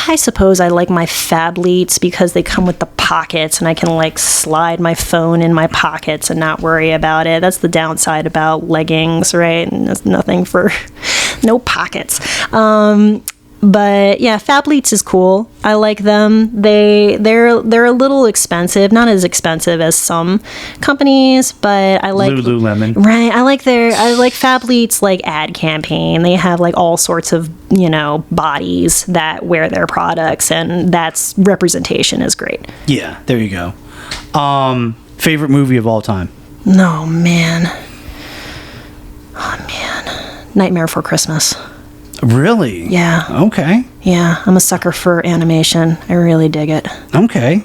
I suppose I like my Fablites because they come with the pockets and I can like slide my phone in my pockets and not worry about it. That's the downside about leggings, right? And there's nothing for no pockets. But yeah, Fablites is cool. I like them. They're a little expensive, not as expensive as some companies, but I like Lululemon. Right. I like Fablites like ad campaign. They have like all sorts of, bodies that wear their products, and that's representation is great. Yeah, there you go. Favorite movie of all time? No, man. Oh man. Nightmare Before Christmas. Really? Yeah. Okay. Yeah, I'm a sucker for animation. I really dig it. Okay.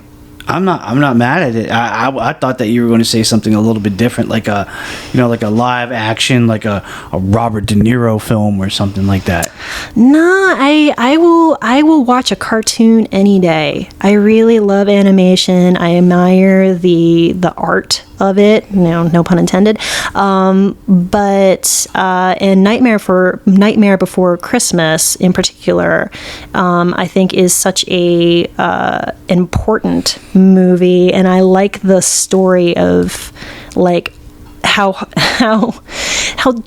I'm not mad at it. I thought that you were going to say something a little bit different, like a live action, like a Robert De Niro film or something like that. No, I will watch a cartoon any day. I really love animation. I admire the art of it, no pun intended. But and Nightmare Before Christmas in particular, I think is such a important movie, and I like the story of like how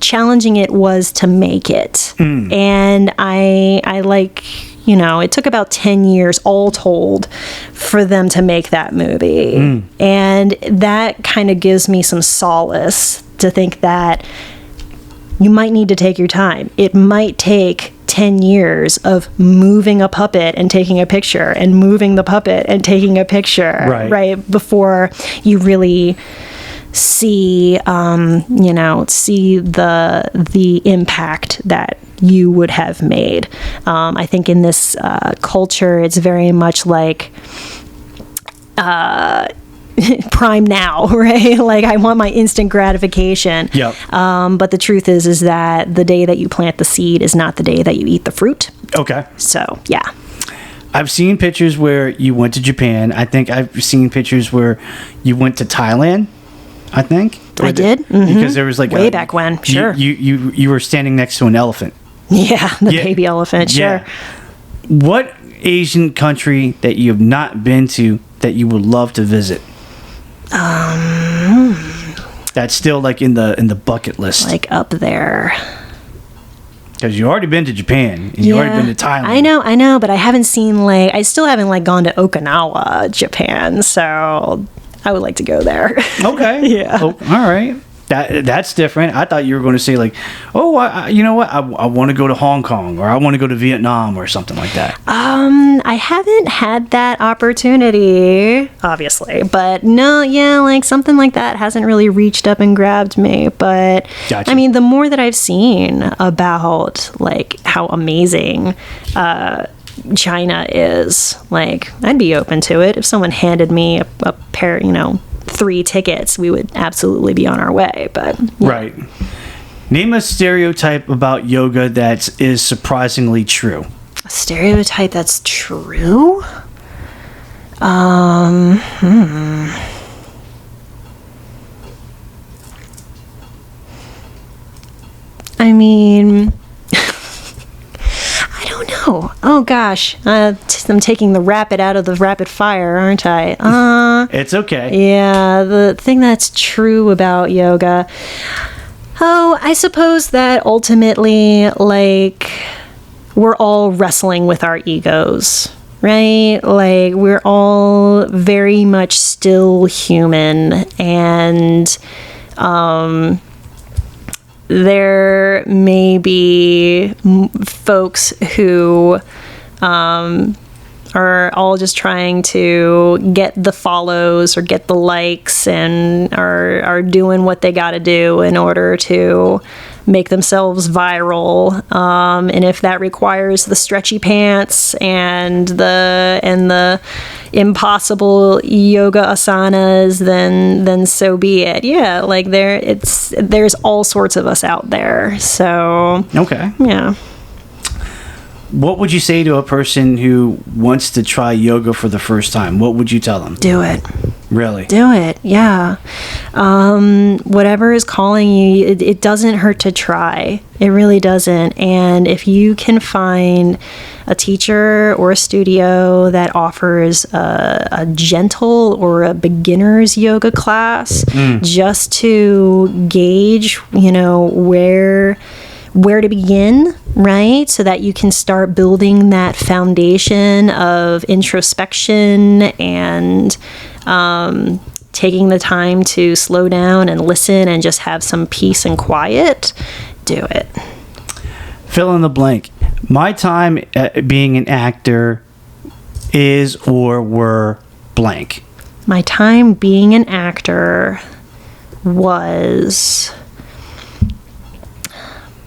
challenging it was to make it. And I like, it took about 10 years all told for them to make that movie. And that kind of gives me some solace to think that you might need to take your time. It might take 10 years of moving a puppet and taking a picture and moving the puppet and taking a picture, right before you really see the impact that you would have made. I think in this culture, it's very much like prime now, right? Like I want my instant gratification. Yep. But the truth is that the day that you plant the seed is not the day that you eat the fruit. Okay. So yeah. I've seen pictures where you went to Japan. I think I've seen pictures where you went to Thailand. I think I did. Mm-hmm. Because there was like way back when. Sure. You were standing next to an elephant. Yeah, the baby elephant. Sure. Yeah. What Asian country that you have not been to that you would love to visit? That's still like in the bucket list. Like up there. Because you already been to Japan and you already been to Thailand. I know, but I still haven't gone to Okinawa, Japan, so I would like to go there. Okay. Yeah. Oh, all right. That's different. I thought you were going to say like, oh, you know what? I want to go to Hong Kong, or I want to go to Vietnam or something like that. I haven't had that opportunity, obviously, but no, like something like that hasn't really reached up and grabbed me. But Gotcha. I mean, the more that I've seen about like how amazing China is, like I'd be open to it if someone handed me a pair, 3 tickets, we would absolutely be on our way. But yeah. Right. Name a stereotype about yoga that is surprisingly true. A stereotype that's true? I mean, I don't know. Oh gosh, I'm taking the rapid out of the rapid fire, aren't I? It's okay. Yeah, the thing that's true about yoga. Oh, I suppose that ultimately, like, we're all wrestling with our egos, right? Like, we're all very much still human, and there may be folks who are all just trying to get the follows or get the likes and are doing what they got to do in order to make themselves viral. And if that requires the stretchy pants and the impossible yoga asanas, then so be it. Yeah, like there's all sorts of us out there. So Okay. yeah. What would you say to a person who wants to try yoga for the first time? What would you tell them? Do it. Really? Do it. Yeah. Whatever is calling you, it doesn't hurt to try. It really doesn't. And if you can find a teacher or a studio that offers a gentle or a beginner's yoga class, just to gauge, where to begin, right? So that you can start building that foundation of introspection and taking the time to slow down and listen and just have some peace and quiet, do it. Fill in the blank. My time being an actor is or were blank. My time being an actor was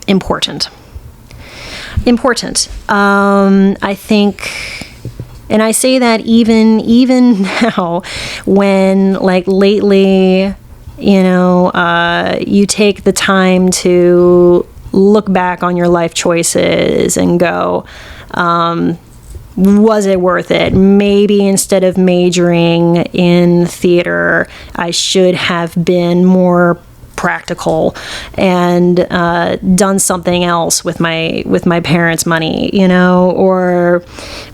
important. I think, and I say that even now, when like lately, you take the time to look back on your life choices and go, was it worth it? Maybe instead of majoring in theater, I should have been more practical and done something else with my parents' money,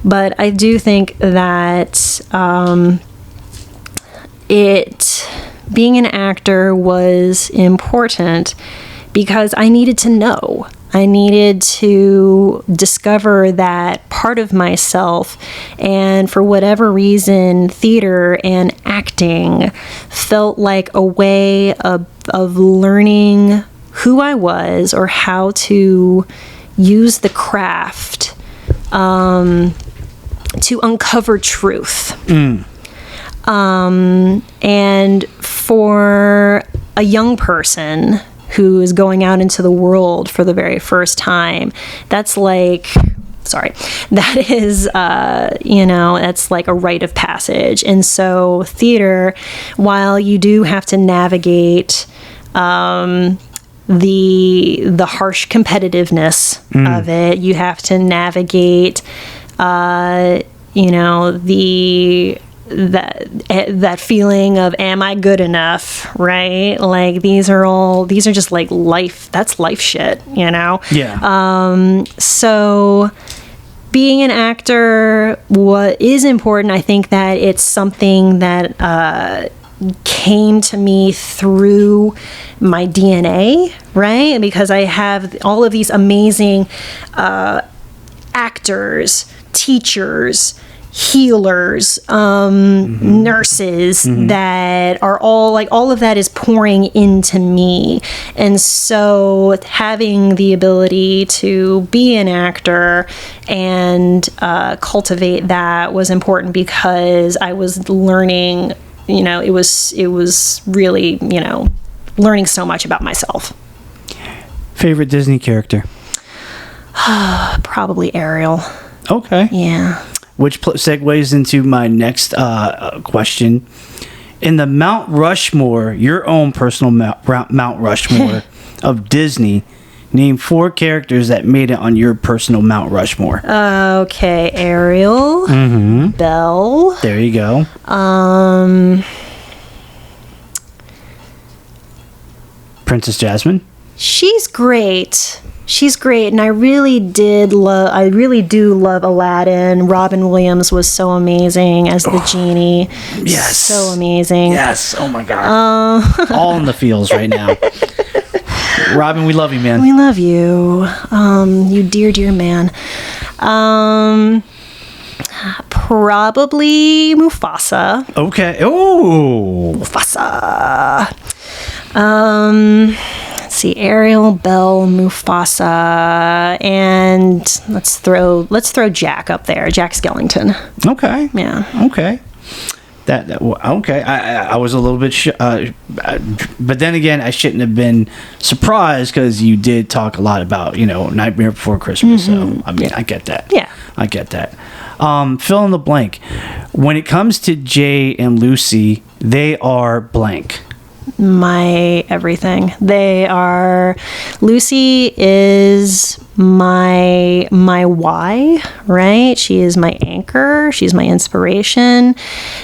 but I do think that being an actor was important because I needed to know. I needed to discover that part of myself, and for whatever reason, theater and acting felt like a way of learning who I was or how to use the craft to uncover truth. And for a young person who is going out into the world for the very first time, that's like a rite of passage. And so theater, while you do have to navigate the harsh competitiveness of it, you have to navigate that feeling of, am I good enough, right? Like these are just like life, that's life shit, Yeah. So being an actor, what is important, I think that it's something that came to me through my DNA, right? Because I have all of these amazing actors, teachers, healers, nurses that are all of that is pouring into me. And so having the ability to be an actor and cultivate that was important because I was learning, it was really, learning so much about myself. Favorite Disney character? Probably Ariel. Okay. Yeah. Which segues into my next question. In the Mount Rushmore, your own personal Mount Rushmore of Disney, name 4 characters that made it on your personal Mount Rushmore. Okay, Ariel, Belle. There you go. Princess Jasmine. She's great. And I really do love Aladdin. Robin Williams was so amazing as the genie. Yes. So amazing. Yes. Oh my God. All in the feels right now. Robin, we love you, man. We love you. You dear man. Probably Mufasa. Okay. Oh. Mufasa. Let's see, Ariel, Belle, Mufasa, and let's throw Jack up there. Jack Skellington. Okay. Yeah. Okay. Okay. I was a little bit, but then again, I shouldn't have been surprised because you did talk a lot about Nightmare Before Christmas. So I mean, I get that. Yeah. I get that. Fill in the blank. When it comes to Jay and Lucy, they are blank. my everything. Lucy is my why, right? She is my anchor. She's my inspiration.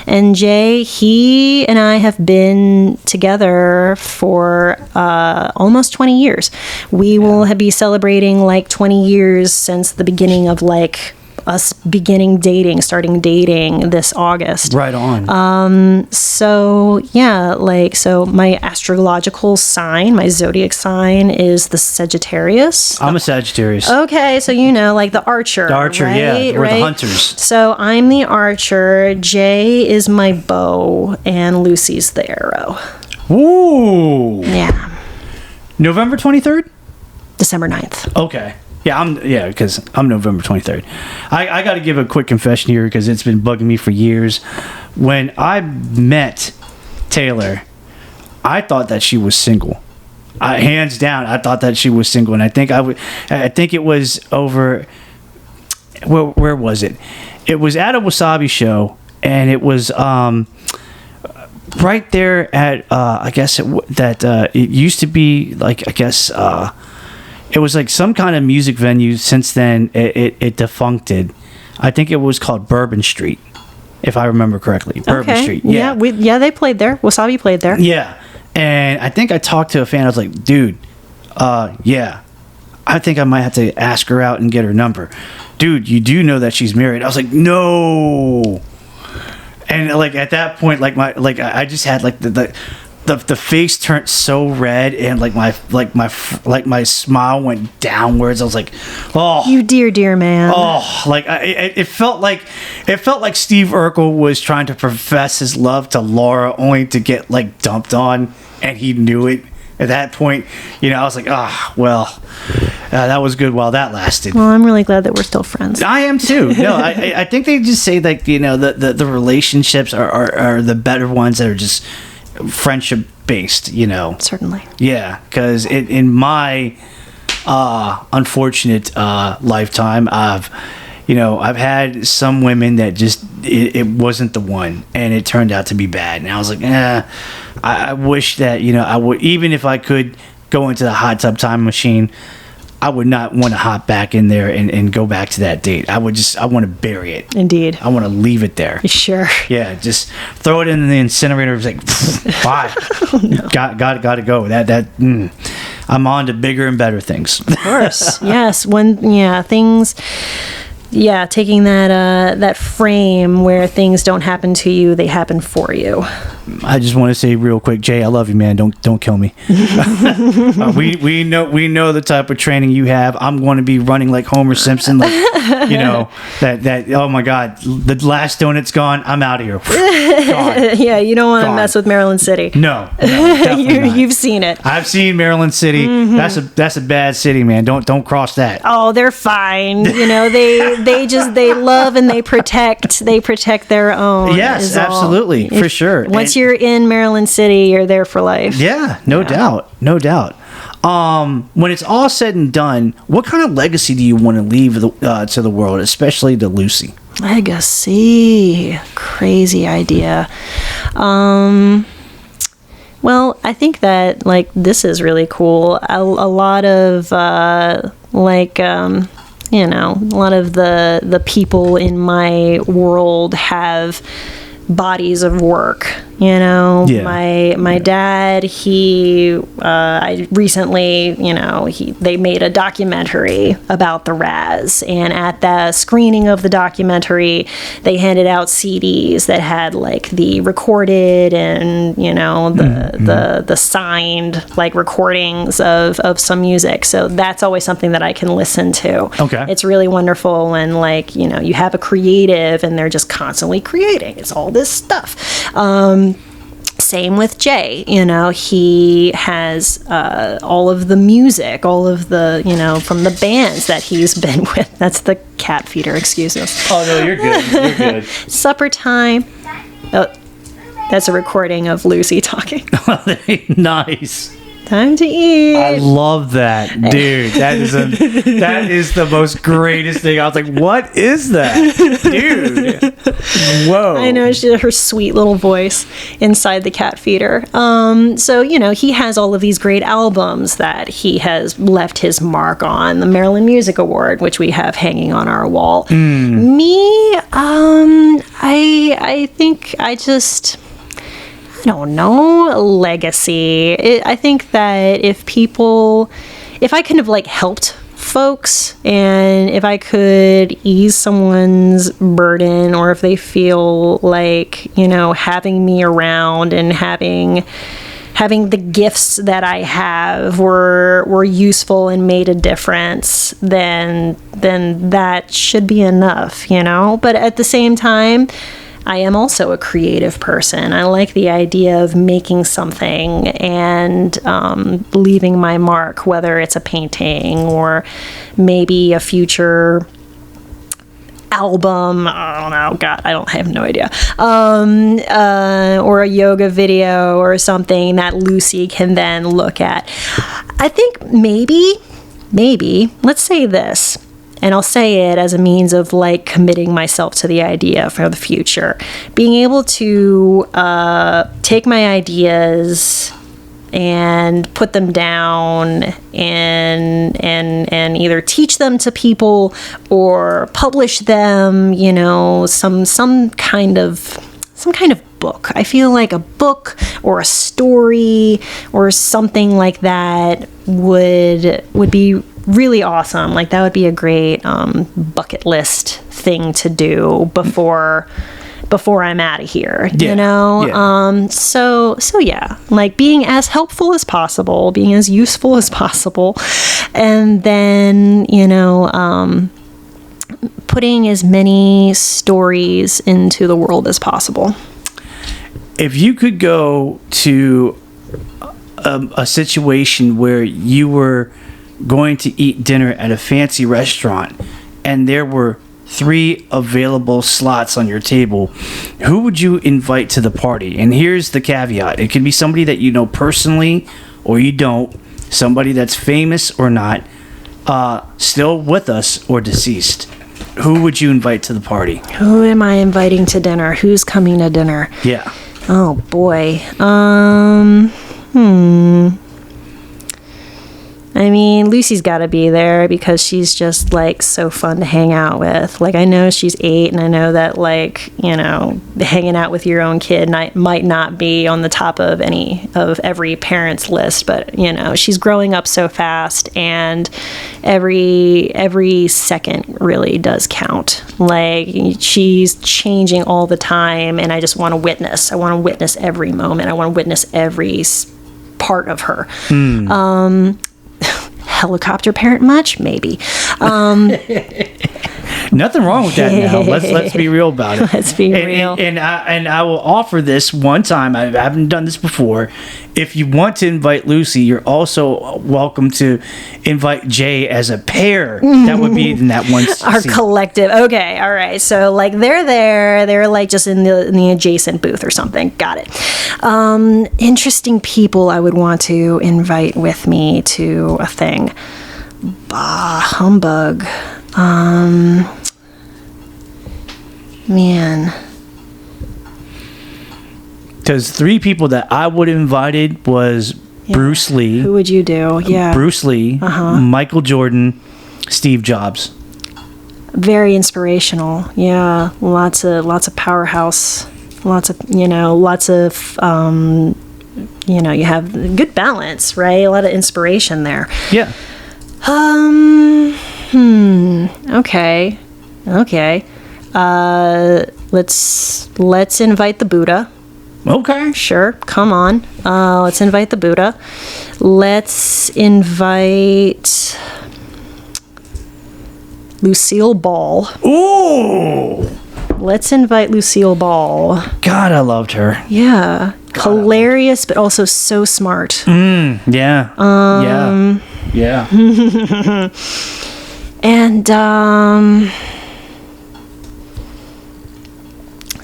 And Jay, he and I have been together for almost 20 years. We will be celebrating like 20 years since the beginning of like us starting dating this August. Right on. So yeah, so my astrological sign, my zodiac sign is the Sagittarius. I'm a Sagittarius. Okay, so like the archer. The archer, right? yeah. We're the hunters. So I'm the archer, Jay is my bow, and Lucy's the arrow. Ooh. Yeah. November 23rd? December 9th. Okay. Yeah, because I'm November 23rd. I got to give a quick confession here because it's been bugging me for years. When I met Taylor, I thought that she was single. Hands down, I thought that she was single, and I think it was over. Where was it? It was at a Wasabi show, and it was right there at I guess it used to be like it was like some kind of music venue. Since then, it defuncted. I think it was called Bourbon Street, if I remember correctly. Bourbon Street. Yeah. They played there. Wasabi played there. Yeah. And I think I talked to a fan. I was like, dude, yeah, I think I might have to ask her out and get her number. Dude, you do know that she's married? I was like, no. And like at that point, I just had like the face turned so red, and my smile went downwards. I was like, oh, you dear man. Oh, it felt like Steve Urkel was trying to profess his love to Laura, only to get like dumped on, and he knew it. At that point, I was like, that was good while that lasted. Well, I'm really glad that we're still friends. I am too. No, I think they just say like the relationships are the better ones that are just friendship based, Certainly. Yeah, because in my unfortunate lifetime, I've had some women that just it wasn't the one, and it turned out to be bad, and I was like, I wish that I would, even if I could go into the hot tub time machine, I would not want to hop back in there and go back to that date. I want to bury it. Indeed. I want to leave it there. Sure. Yeah, just throw it in the incinerator. It's like, bye. Oh, no. Got to go. I'm on to bigger and better things. Of course. Yes. Taking that frame where things don't happen to you, they happen for you. I just want to say real quick, Jay, I love you, man. Don't kill me. We know the type of training you have. I'm going to be running like Homer Simpson, like that. Oh my God, the last donut's gone. I'm out of here. Gone. Yeah, you don't want to mess with Maryland City. No, you've seen it. I've seen Maryland City. Mm-hmm. That's a bad city, man. Don't cross that. Oh, they're fine. They love and they protect their own. Yes, absolutely, for sure. Once you're in Maryland City, you're there for life. Yeah, no doubt. When it's all said and done, what kind of legacy do you want to leave to the world, especially to Lucy? Legacy, crazy idea. Well, I think that this is really cool. A lot of a lot of the people in my world have bodies of work. My dad, I recently, they made a documentary about the Raz, and at the screening of the documentary, they handed out CDs that had the recorded and the signed recordings of some music. So that's always something that I can listen to. Okay, it's really wonderful, and you have a creative, and they're just constantly creating. It's all this stuff. Same with Jay, he has all of the music, all of the, from the bands that he's been with. That's the cat feeder, excuse us. Oh, no, you're good. You're good. Supper time. Oh, that's a recording of Lucy talking. Nice. Time to eat. I love that, dude. That is the most greatest thing. I was like, what is that, dude? Whoa. I know, her sweet little voice inside the cat feeder. So, he has all of these great albums that he has left his mark on. The Maryland Music Award, which we have hanging on our wall. Me, I think I don't know, legacy. I think that if I kind of like helped folks, and if I could ease someone's burden, or if they feel like, having me around and having the gifts that I have were useful and made a difference, then that should be enough, But at the same time, I am also a creative person. I like the idea of making something and leaving my mark, whether it's a painting or maybe a future album. I don't know. God, I have no idea. Or a yoga video or something that Lucy can then look at. I think maybe, let's say this. And I'll say it as a means of like committing myself to the idea for the future. Being able to take my ideas and put them down and either teach them to people or publish them, some kind of book. I feel like a book or a story or something like that would be really awesome. Like that would be a great bucket list thing to do before I'm out of here, Yeah. So yeah, like being as helpful as possible, being as useful as possible, and then putting as many stories into the world as possible. If you could go to a situation where you were going to eat dinner at a fancy restaurant and there were 3 available slots on your table, who would you invite to the party? And here's the caveat. It could be somebody that you know personally or you don't, somebody that's famous or not, still with us or deceased. Who would you invite to the party? Who am I inviting to dinner? Who's coming to dinner? Yeah. Oh boy. I mean, Lucy's got to be there because she's just like so fun to hang out with. Like, I know she's 8, and I know that, like, hanging out with your own kid might not be on the top of every parent's list, but she's growing up so fast, and every second really does count. Like, she's changing all the time, and I just want to witness. I want to witness every moment. I want to witness every part of her. Helicopter parent much? Maybe. Nothing wrong with that now. Let's be real about it. Let's be real. And I will offer this one time. I haven't done this before. If you want to invite Lucy, you're also welcome to invite Jay as a pair. That would be in that one Our scene. collective. Okay, all right. So like they're there. They're like just in the adjacent booth or something. Got it. Interesting people I would want to invite with me to a thing. Bah, humbug. Man. Because 3 people that I would have invited was Bruce Lee. Who would you do? Yeah. Bruce Lee, Michael Jordan, Steve Jobs. Very inspirational. Yeah. Lots of powerhouse. Lots of you have good balance, right? A lot of inspiration there. Yeah. Okay. Let's invite the Buddha. Okay. Sure. Come on. Let's invite the Buddha. Let's invite Lucille Ball. Ooh. Let's invite Lucille Ball. God, I loved her. Yeah. Hilarious, but also so smart. Yeah. Yeah. And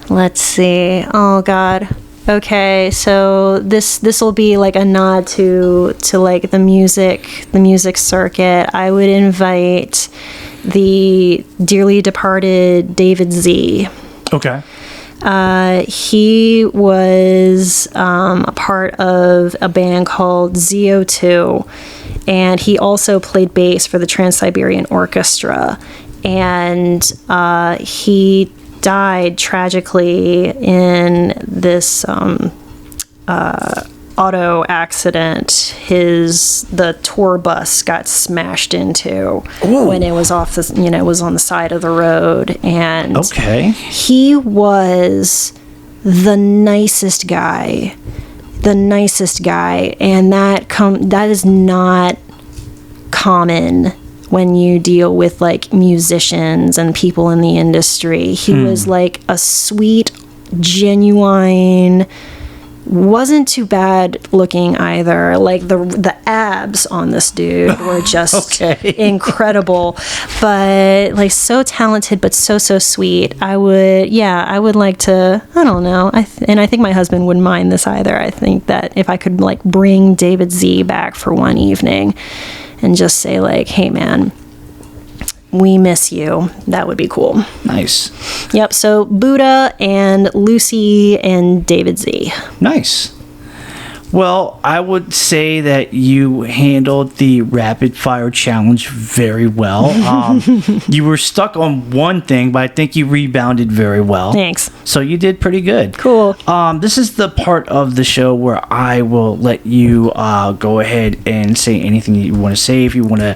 let's see. Oh God, Okay, so this will be like a nod to like the music circuit. I would invite the dearly departed David Z. Okay. He was a part of a band called ZO2, and he also played bass for the Trans-Siberian Orchestra. And he died tragically in this auto accident. The tour bus got smashed into when it was was on the side of the road. And he was the nicest guy, and that is not common when you deal with like musicians and people in the industry. He was like a sweet, genuine, wasn't too bad looking either. Like the abs on this dude were just incredible, but like so talented, but so sweet. I would like to, I don't know. I think my husband wouldn't mind this either. I think that if I could like bring David Z back for one evening and just say like, hey man, we miss you, that would be cool. Nice. Yep, so Buddha and Lucy and David Z. Nice. Well, I would say that you handled the rapid fire challenge very well. You were stuck on one thing, but I think you rebounded very well. Thanks. So you did pretty good. Cool. This is the part of the show where I will let you go ahead and say anything that you want to say. If you want to,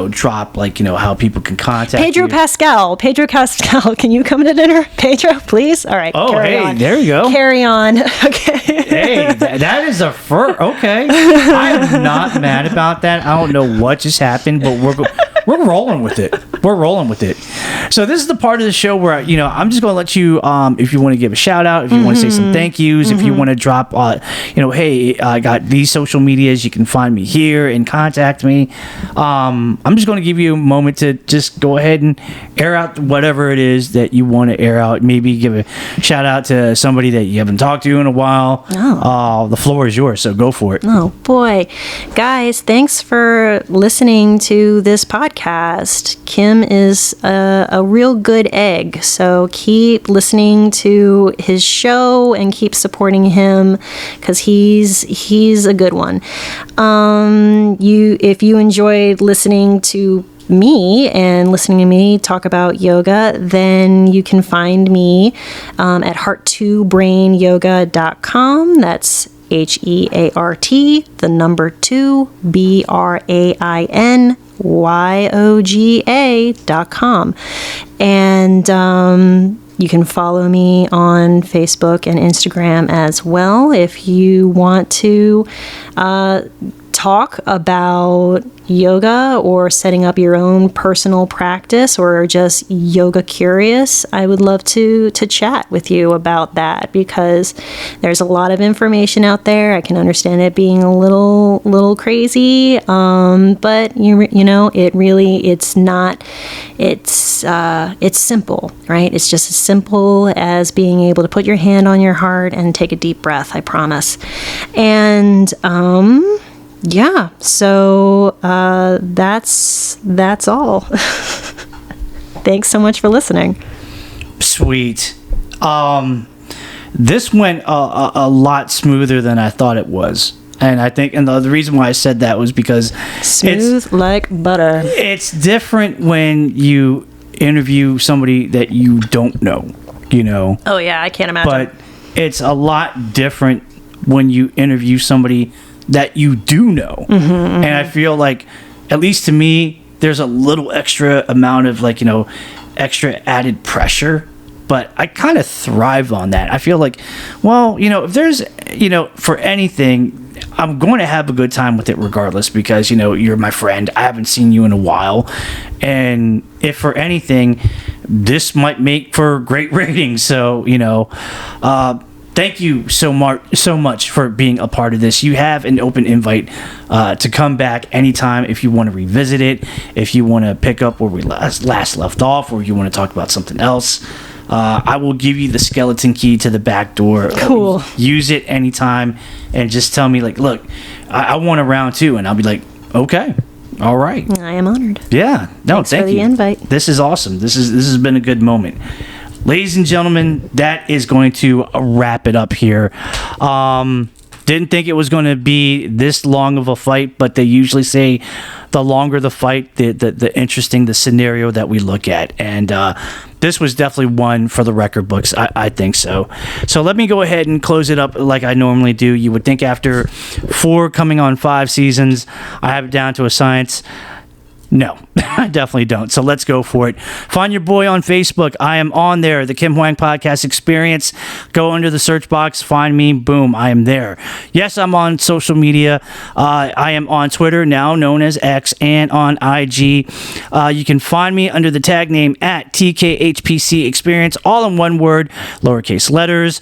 drop like how people can contact Pedro you. Pascal, can you come to dinner? Pedro, please. All right. Oh, hey, on. There you go. Carry on. Okay. Hey, that is a okay. I am not mad about that. I don't know what just happened, but we're rolling with it. We're rolling with it. So this is the part of the show where I'm just going to let you, if you want to give a shout out, if you want to say some thank yous, if you want to drop, hey, I got these social medias. You can find me here and contact me. I'm just going to give you a moment to just go ahead and air out whatever it is that you want to air out. Maybe give a shout out to somebody that you haven't talked to in a while. The floor is yours, so go for it. Oh boy, guys, thanks for listening to this podcast. Kim is a real good egg, so keep listening to his show and keep supporting him because he's a good one. If you enjoyed listening to me and listening to me talk about yoga, then you can find me at heart2brainyoga.com. That's HEART, the number 2, BRAINYOGA.com. And you can follow me on Facebook and Instagram as well if you want to talk about yoga or setting up your own personal practice or just yoga curious. I would love to chat with you about that because there's a lot of information out there. I can understand it being a little crazy, but it's simple, right? It's just as simple as being able to put your hand on your heart and take a deep breath, I promise. And yeah, so that's all. Thanks so much for listening. Sweet. This went a lot smoother than I thought it was. And I think, and the reason why I said that was because smooth like butter. It's different when you interview somebody that you don't know, Oh yeah, I can't imagine. But it's a lot different when you interview somebody that you do know. And I feel like, at least to me, there's a little extra amount of extra added pressure, but I kind of thrive on that. I feel like, well, if there's, for anything, I'm going to have a good time with it regardless because, you're my friend. I haven't seen you in a while. And if for anything, this might make for great ratings. So, thank you so much for being a part of this. You have an open invite to come back anytime if you want to revisit it, if you want to pick up where we last left off, or you want to talk about something else. I will give you the skeleton key to the back door. Cool. Use it anytime, and just tell me, like, look, I want a round 2, and I'll be like, okay, all right. I am honored. Yeah, no, Thanks thank for the you. invite. This is awesome. This has been a good moment, ladies and gentlemen. That is going to wrap it up here. Didn't think it was going to be this long of a fight, but they usually say the longer the fight, the interesting the scenario that we look at. And this was definitely one for the record books. I think so. So let me go ahead and close it up like I normally do. You would think after 4 coming on 5 seasons, I have it down to a science. No, I definitely don't. So let's go for it. Find your boy on Facebook. I am on there. The Kim Hoang Podcast Experience. Go under the search box. Find me. Boom. I am there. Yes, I'm on social media. I am on Twitter, now known as X, and on IG. You can find me under the tag name at TKHPC Experience, all in one word, lowercase letters.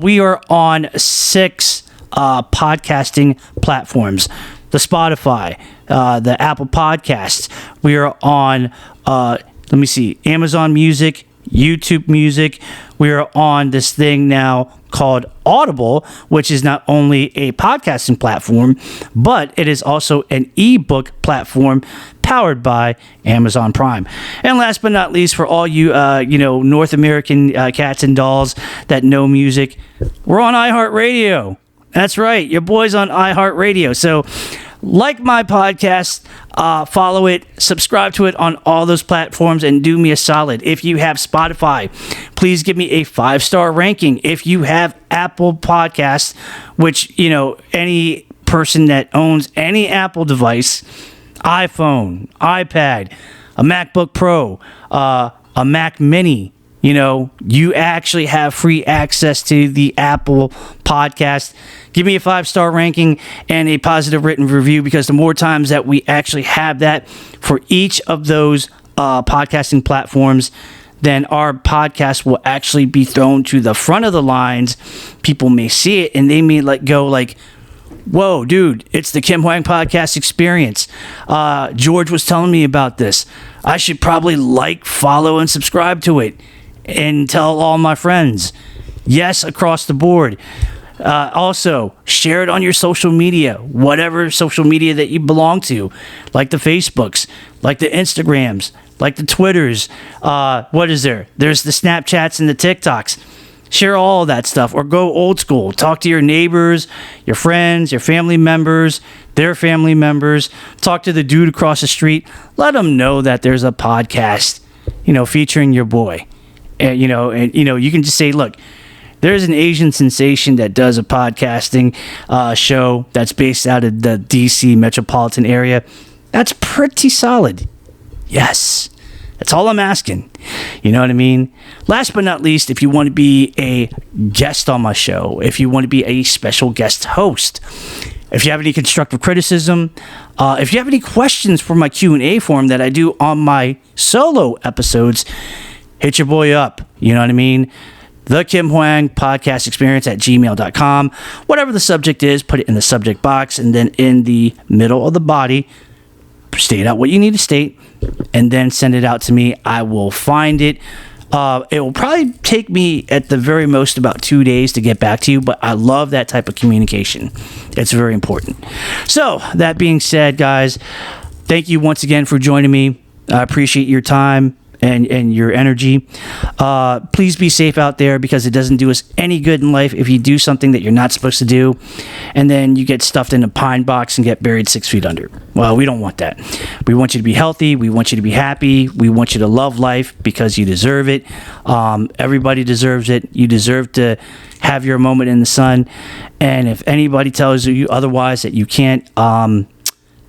We are on 6 podcasting platforms. The Spotify, the Apple Podcasts. We are on, Amazon Music, YouTube Music. We are on this thing now called Audible, which is not only a podcasting platform, but it is also an ebook platform powered by Amazon Prime. And last but not least, for all you, North American cats and dolls that know music, we're on iHeartRadio. That's right. Your boy's on iHeartRadio. So like my podcast, follow it, subscribe to it on all those platforms, and do me a solid. If you have Spotify, please give me a 5-star ranking. If you have Apple Podcasts, which, any person that owns any Apple device, iPhone, iPad, a MacBook Pro, a Mac Mini, you actually have free access to the Apple Podcast. Give me a 5-star ranking and a positive written review, because the more times that we actually have that for each of those podcasting platforms, then our podcast will actually be thrown to the front of the lines. People may see it and they may go like, whoa, dude, it's the Kim Hoang Podcast Experience. George was telling me about this. I should probably follow, and subscribe to it. And tell all my friends. Yes, across the board. Also, share it on your social media, whatever social media that you belong to, like the Facebooks, like the Instagrams, like the Twitters. What is there? There's the Snapchats and the TikToks. Share all of that stuff, or go old school. Talk to your neighbors, your friends, your family members, their family members. Talk to the dude across the street. Let them know that there's a podcast, featuring your boy. And you can just say, look, there's an Asian sensation that does a podcasting show that's based out of the DC metropolitan area. That's pretty solid. Yes. That's all I'm asking. You know what I mean? Last but not least, if you want to be a guest on my show, if you want to be a special guest host, if you have any constructive criticism, if you have any questions for my Q&A form that I do on my solo episodes, hit your boy up. You know what I mean? The Kim Hoang Podcast Experience at gmail.com. Whatever the subject is, put it in the subject box, and then in the middle of the body, state out what you need to state, and then send it out to me. I will find it. It will probably take me at the very most about 2 days to get back to you, but I love that type of communication. It's very important. So, that being said, guys, thank you once again for joining me. I appreciate your time and your energy. Please be safe out there, because it doesn't do us any good in life if you do something that you're not supposed to do, and then you get stuffed in a pine box and get buried 6 feet under. Well, we don't want that. We want you to be healthy. We want you to be happy. We want you to love life, because you deserve it. Everybody deserves it. You deserve to have your moment in the sun. And if anybody tells you otherwise, that you can't,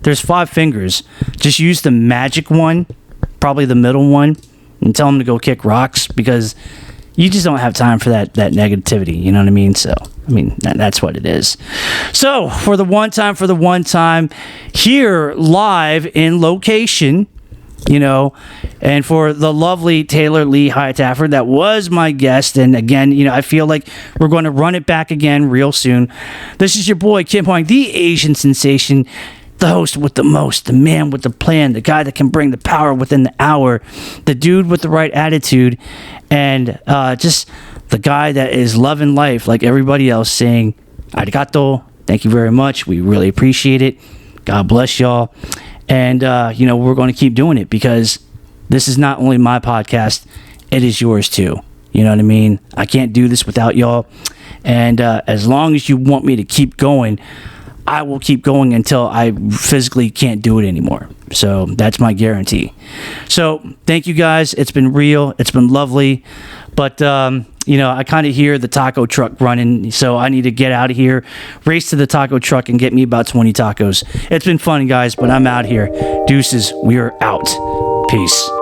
there's 5 fingers. Just use the magic one, probably the middle one, and tell them to go kick rocks, because you just don't have time for that negativity. You know what I mean? So, that's what it is. So, for the one time, here live in location, and for the lovely Taylor Lee Hitaffer, that was my guest. And again, I feel like we're going to run it back again real soon. This is your boy, Kim Hoang, the Asian sensation, the host with the most, the man with the plan, the guy that can bring the power within the hour, the dude with the right attitude. and just the guy that is loving life like everybody else, saying arigato, thank you very much, we really appreciate it, God bless y'all. And we're going to keep doing it, because this is not only my podcast, it is yours too. You know what I mean? I can't do this without y'all. And as long as you want me to keep going, I will keep going until I physically can't do it anymore. So that's my guarantee. So thank you guys. It's been real. It's been lovely. But, I kind of hear the taco truck running, so I need to get out of here, race to the taco truck, and get me about 20 tacos. It's been fun, guys, but I'm out here. Deuces, we are out. Peace.